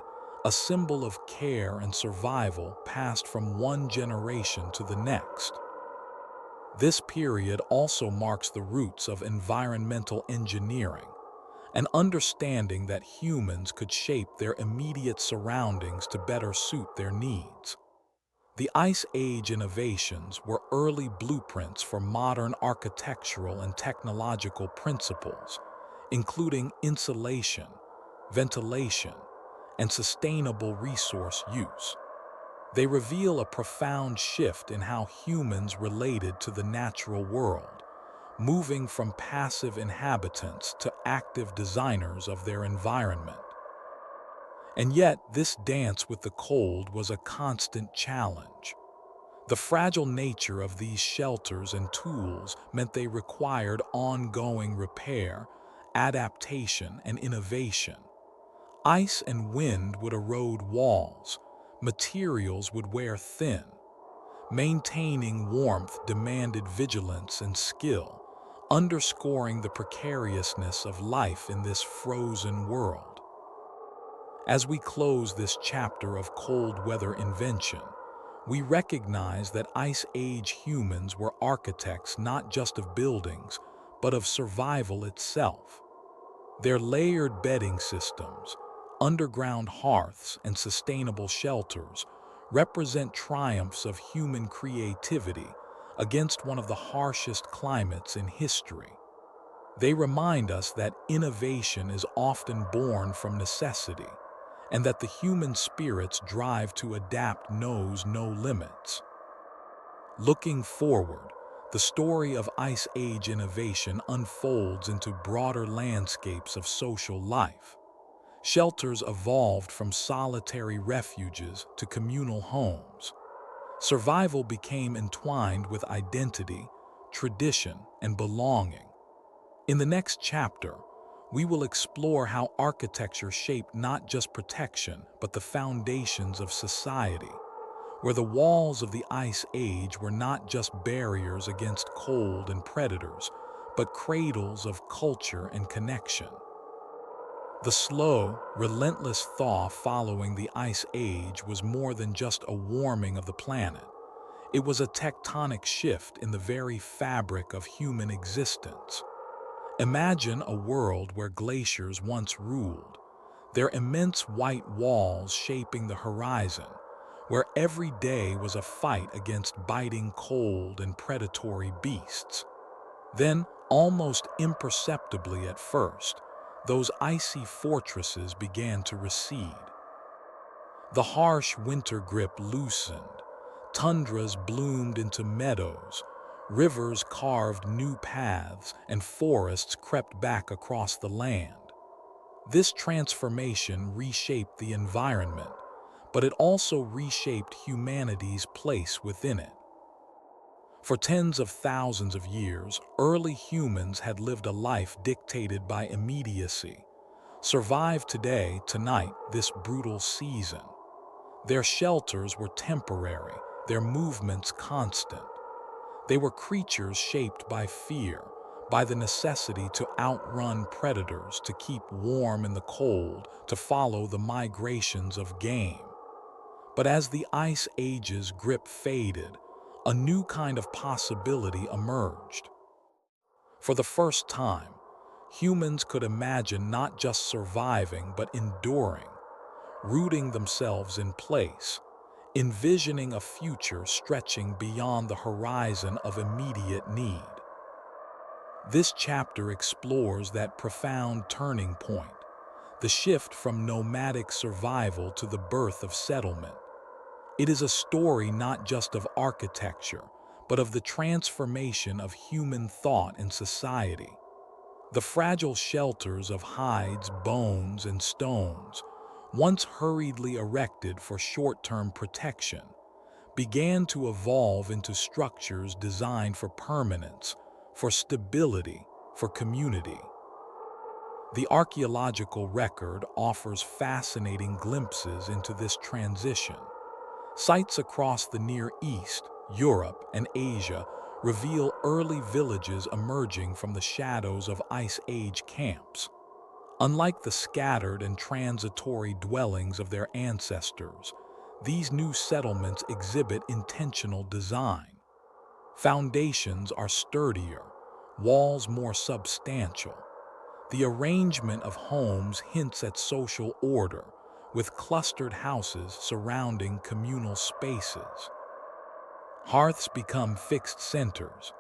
a symbol of care and survival passed from one generation to the next. This period also marks the roots of environmental engineering, an understanding that humans could shape their immediate surroundings to better suit their needs. The Ice Age innovations were early blueprints for modern architectural and technological principles, including insulation, ventilation, and sustainable resource use. They reveal a profound shift in how humans related to the natural world, moving from passive inhabitants to active designers of their environment. And yet, this dance with the cold was a constant challenge. The fragile nature of these shelters and tools meant they required ongoing repair, adaptation, and innovation. Ice and wind would erode walls, materials would wear thin. Maintaining warmth demanded vigilance and skill, underscoring the precariousness of life in this frozen world. As we close this chapter of cold weather invention, we recognize that Ice Age humans were architects not just of buildings, but of survival itself. Their layered bedding systems, underground hearths, and sustainable shelters represent triumphs of human creativity against one of the harshest climates in history. They remind us that innovation is often born from necessity, and that the human spirit's drive to adapt knows no limits. Looking forward, the story of Ice Age innovation unfolds into broader landscapes of social life. Shelters evolved from solitary refuges to communal homes. Survival became entwined with identity, tradition, and belonging. In the next chapter, we will explore how architecture shaped not just protection, but the foundations of society, where the walls of the Ice Age were not just barriers against cold and predators, but cradles of culture and connection. The slow, relentless thaw following the Ice Age was more than just a warming of the planet. It was a tectonic shift in the very fabric of human existence. Imagine a world where glaciers once ruled, their immense white walls shaping the horizon, where every day was a fight against biting cold and predatory beasts. Then, almost imperceptibly at first, those icy fortresses began to recede. The harsh winter grip loosened, tundras bloomed into meadows, rivers carved new paths, and forests crept back across the land. This transformation reshaped the environment, but it also reshaped humanity's place within it. For tens of thousands of years, early humans had lived a life dictated by immediacy. Survive today, tonight, this brutal season. Their shelters were temporary, their movements constant. They were creatures shaped by fear, by the necessity to outrun predators, to keep warm in the cold, to follow the migrations of game. But as the Ice Age's grip faded, a new kind of possibility emerged. For the first time, humans could imagine not just surviving but enduring, rooting themselves in place, envisioning a future stretching beyond the horizon of immediate need. This chapter explores that profound turning point, the shift from nomadic survival to the birth of settlement. It is a story not just of architecture, but of the transformation of human thought and society. The fragile shelters of hides, bones, and stones, once hurriedly erected for short-term protection, began to evolve into structures designed for permanence, for stability, for community. The archaeological record offers fascinating glimpses into this transition. Sites across the Near East, Europe, and Asia reveal early villages emerging from the shadows of Ice Age camps. Unlike the scattered and transitory dwellings of their ancestors, these new settlements exhibit intentional design. Foundations are sturdier, walls more substantial. The arrangement of homes hints at social order, with clustered houses surrounding communal spaces. Hearths become fixed centers,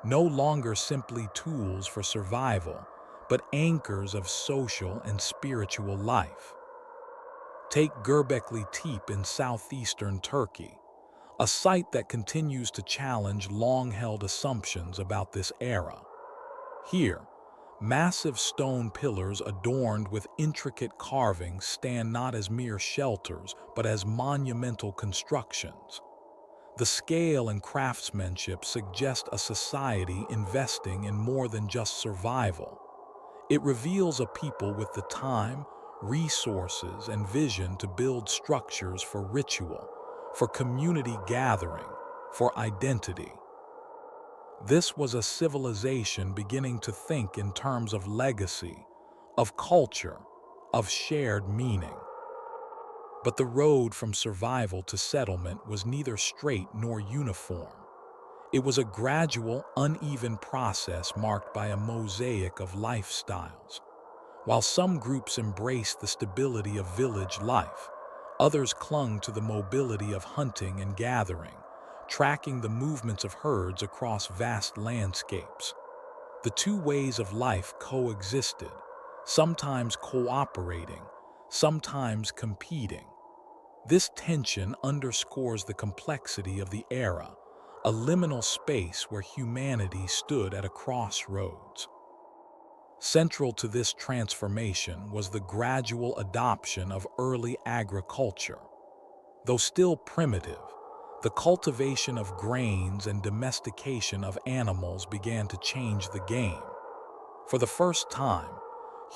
no longer simply tools for survival, but anchors of social and spiritual life. Take Göbekli Tepe in southeastern Turkey, a site that continues to challenge long-held assumptions about this era. Here, massive stone pillars adorned with intricate carvings stand not as mere shelters, but as monumental constructions. The scale and craftsmanship suggest a society investing in more than just survival. It reveals a people with the time, resources, and vision to build structures for ritual, for community gathering, for identity. This was a civilization beginning to think in terms of legacy, of culture, of shared meaning. But the road from survival to settlement was neither straight nor uniform. It was a gradual, uneven process marked by a mosaic of lifestyles. While some groups embraced the stability of village life, others clung to the mobility of hunting and gathering, tracking the movements of herds across vast landscapes. The two ways of life coexisted, sometimes cooperating, sometimes competing. This tension underscores the complexity of the era, a liminal space where humanity stood at a crossroads. Central to this transformation was the gradual adoption of early agriculture. Though still primitive, the cultivation of grains and domestication of animals began to change the game. For the first time,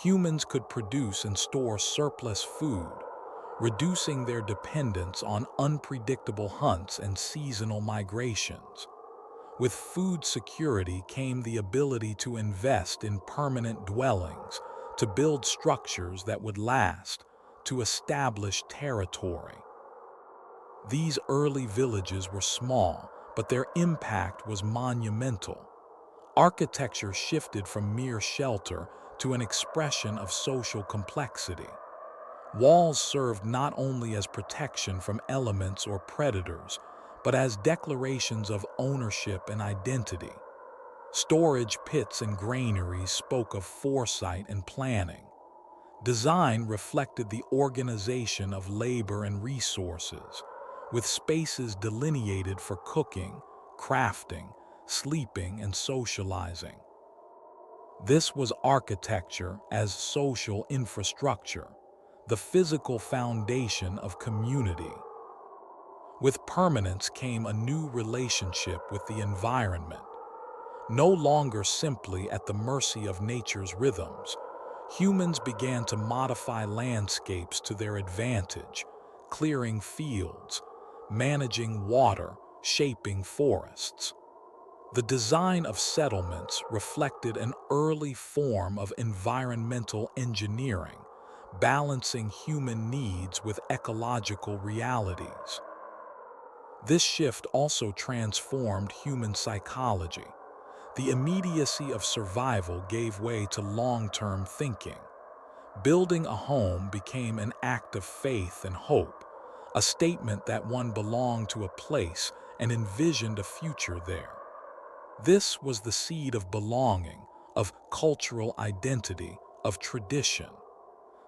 humans could produce and store surplus food, reducing their dependence on unpredictable hunts and seasonal migrations. With food security came the ability to invest in permanent dwellings, to build structures that would last, to establish territory. These early villages were small, but their impact was monumental. Architecture shifted from mere shelter to an expression of social complexity. Walls served not only as protection from elements or predators, but as declarations of ownership and identity. Storage pits and granaries spoke of foresight and planning. Design reflected the organization of labor and resources, with spaces delineated for cooking, crafting, sleeping, and socializing. This was architecture as social infrastructure, the physical foundation of community. With permanence came a new relationship with the environment. No longer simply at the mercy of nature's rhythms, humans began to modify landscapes to their advantage, clearing fields, managing water, shaping forests. The design of settlements reflected an early form of environmental engineering, balancing human needs with ecological realities. This shift also transformed human psychology. The immediacy of survival gave way to long-term thinking. Building a home became an act of faith and hope, a statement that one belonged to a place and envisioned a future there. This was the seed of belonging, of cultural identity, of tradition.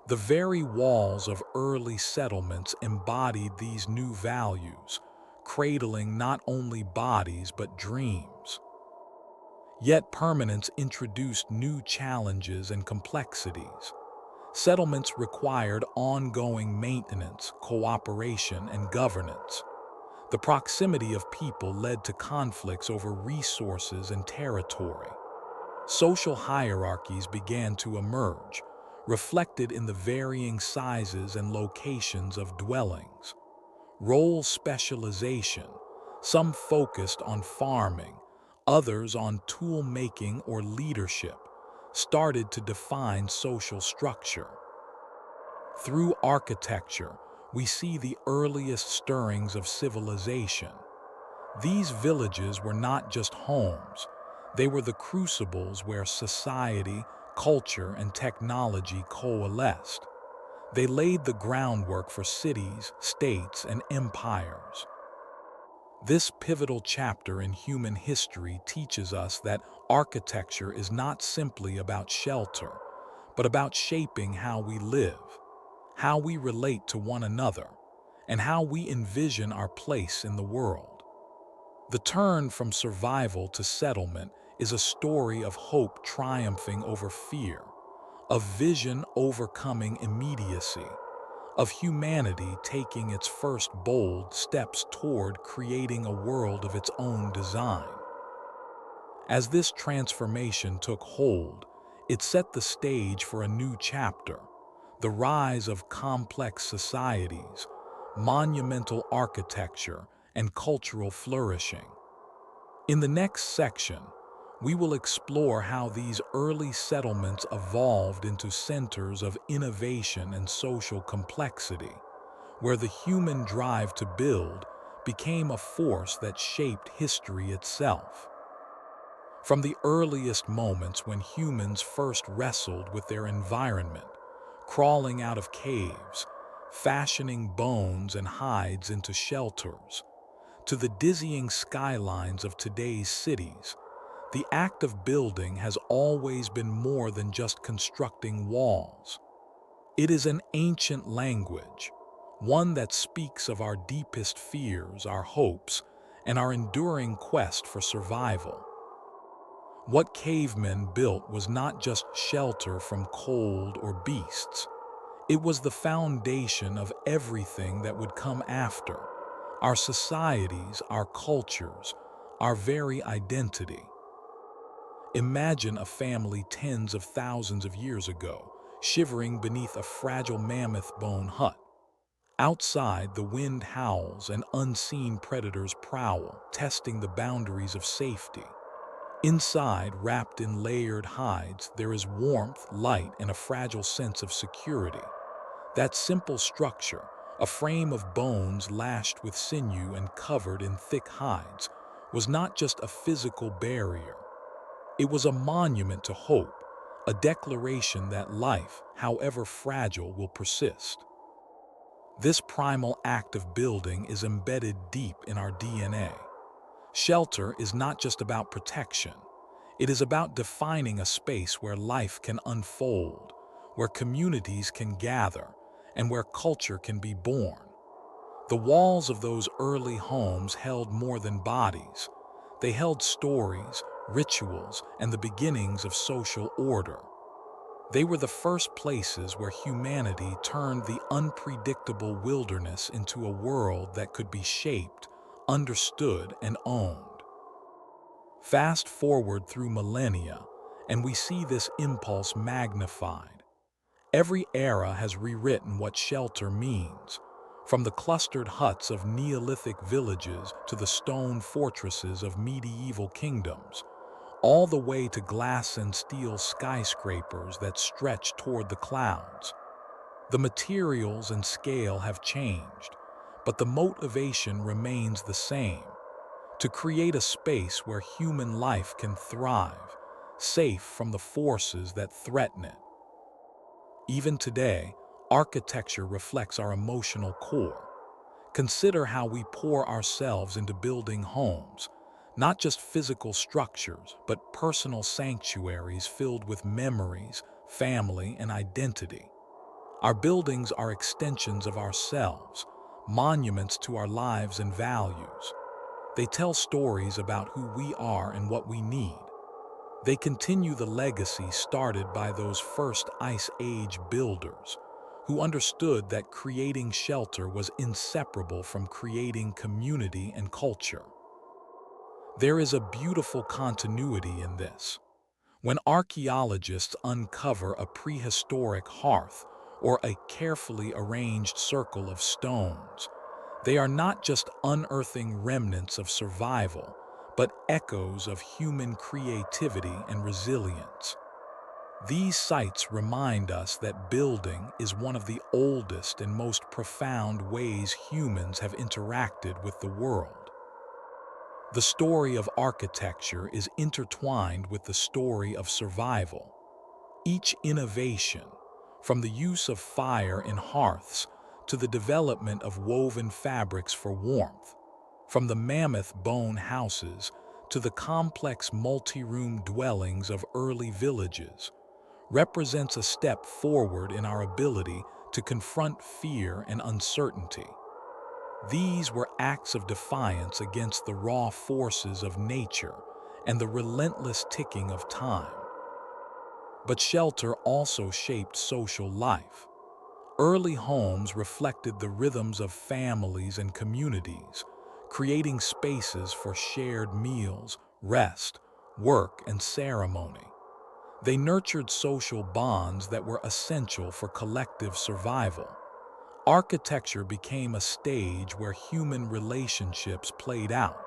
The very walls of early settlements embodied these new values, cradling not only bodies but dreams. Yet permanence introduced new challenges and complexities. Settlements required ongoing maintenance, cooperation, and governance. The proximity of people led to conflicts over resources and territory. Social hierarchies began to emerge, reflected in the varying sizes and locations of dwellings. Role specialization, some focused on farming, others on tool-making or leadership, started to define social structure. Through architecture, we see the earliest stirrings of civilization. These villages were not just homes, they were the crucibles where society, culture, and technology coalesced. They laid the groundwork for cities, states, and empires. This pivotal chapter in human history teaches us that architecture is not simply about shelter, but about shaping how we live, how we relate to one another, and how we envision our place in the world. The turn from survival to settlement is a story of hope triumphing over fear, of vision overcoming immediacy, of humanity taking its first bold steps toward creating a world of its own design. As this transformation took hold, it set the stage for a new chapter, the rise of complex societies, monumental architecture, and cultural flourishing. In the next section, we will explore how these early settlements evolved into centers of innovation and social complexity, where the human drive to build became a force that shaped history itself. From the earliest moments when humans first wrestled with their environment, crawling out of caves, fashioning bones and hides into shelters, to the dizzying skylines of today's cities, the act of building has always been more than just constructing walls. It is an ancient language, one that speaks of our deepest fears, our hopes, and our enduring quest for survival. What cavemen built was not just shelter from cold or beasts. It was the foundation of everything that would come after, our societies, our cultures, our very identity. Imagine a family tens of thousands of years ago, shivering beneath a fragile mammoth bone hut. Outside, the wind howls and unseen predators prowl, testing the boundaries of safety. Inside, wrapped in layered hides, there is warmth, light, and a fragile sense of security. That simple structure, a frame of bones lashed with sinew and covered in thick hides, was not just a physical barrier. It was a monument to hope, a declaration that life, however fragile, will persist. This primal act of building is embedded deep in our DNA. Shelter is not just about protection. It is about defining a space where life can unfold, where communities can gather, and where culture can be born. The walls of those early homes held more than bodies. They held stories, rituals, and the beginnings of social order. They were the first places where humanity turned the unpredictable wilderness into a world that could be shaped, understood, and owned. Fast forward through millennia, and we see this impulse magnified. Every era has rewritten what shelter means, from the clustered huts of Neolithic villages to the stone fortresses of medieval kingdoms, all the way to glass and steel skyscrapers that stretch toward the clouds. The materials and scale have changed, but the motivation remains the same: to create a space where human life can thrive, safe from the forces that threaten it. Even today, architecture reflects our emotional core. Consider how we pour ourselves into building homes, not just physical structures, but personal sanctuaries filled with memories, family, and identity. Our buildings are extensions of ourselves, monuments to our lives and values. They tell stories about who we are and what we need. They continue the legacy started by those first Ice Age builders, who understood that creating shelter was inseparable from creating community and culture. There is a beautiful continuity in this. When archaeologists uncover a prehistoric hearth or a carefully arranged circle of stones, they are not just unearthing remnants of survival, but echoes of human creativity and resilience. These sites remind us that building is one of the oldest and most profound ways humans have interacted with the world. The story of architecture is intertwined with the story of survival. Each innovation, from the use of fire in hearths to the development of woven fabrics for warmth, from the mammoth bone houses to the complex multi-room dwellings of early villages, represents a step forward in our ability to confront fear and uncertainty. These were acts of defiance against the raw forces of nature and the relentless ticking of time. But shelter also shaped social life. Early homes reflected the rhythms of families and communities, creating spaces for shared meals, rest, work, and ceremony. They nurtured social bonds that were essential for collective survival. Architecture became a stage where human relationships played out,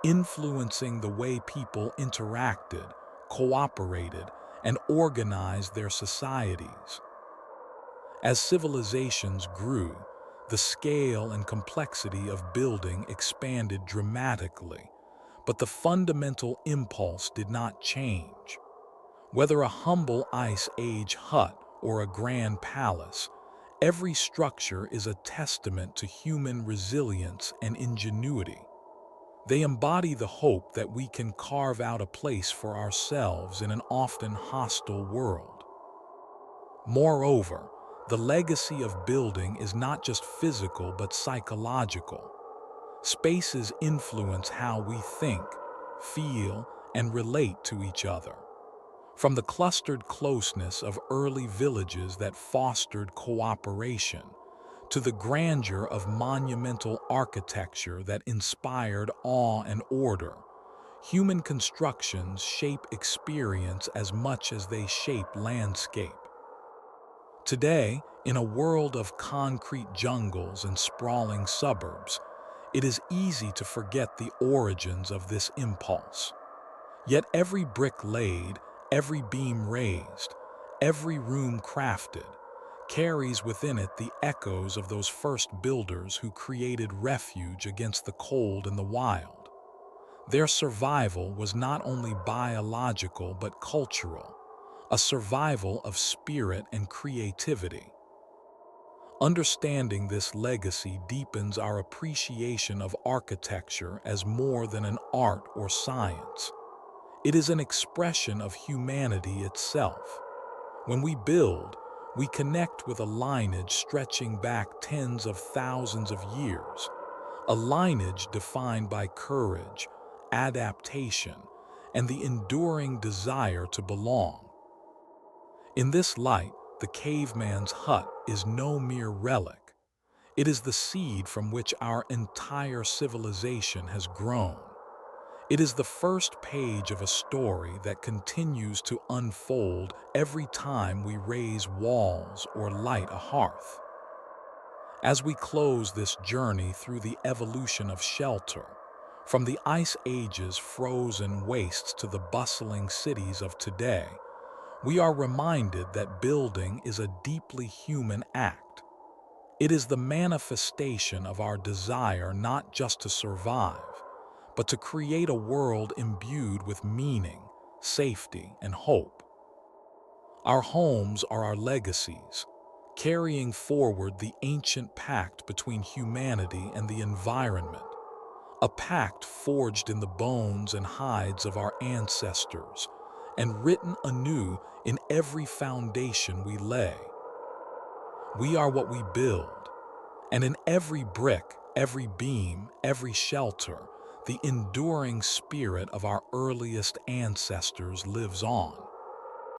influencing the way people interacted, cooperated, and organized their societies. As civilizations grew, the scale and complexity of building expanded dramatically, but the fundamental impulse did not change. Whether a humble Ice Age hut or a grand palace, every structure is a testament to human resilience and ingenuity. They embody the hope that we can carve out a place for ourselves in an often hostile world. Moreover, the legacy of building is not just physical but psychological. Spaces influence how we think, feel, and relate to each other. From the clustered closeness of early villages that fostered cooperation, to the grandeur of monumental architecture that inspired awe and order, human constructions shape experience as much as they shape landscape. Today, in a world of concrete jungles and sprawling suburbs, it is easy to forget the origins of this impulse. Yet every brick laid, every beam raised, every room crafted, carries within it the echoes of those first builders who created refuge against the cold and the wild. Their survival was not only biological but cultural, a survival of spirit and creativity. Understanding this legacy deepens our appreciation of architecture as more than an art or science. It is an expression of humanity itself. When we build, we connect with a lineage stretching back tens of thousands of years, a lineage defined by courage, adaptation, and the enduring desire to belong. In this light, the caveman's hut is no mere relic. It is the seed from which our entire civilization has grown. It is the first page of a story that continues to unfold every time we raise walls or light a hearth. As we close this journey through the evolution of shelter, from the Ice Age's frozen wastes to the bustling cities of today, we are reminded that building is a deeply human act. It is the manifestation of our desire not just to survive, but to create a world imbued with meaning, safety, and hope. Our homes are our legacies, carrying forward the ancient pact between humanity and the environment, a pact forged in the bones and hides of our ancestors and written anew in every foundation we lay. We are what we build, and in every brick, every beam, every shelter, the enduring spirit of our earliest ancestors lives on.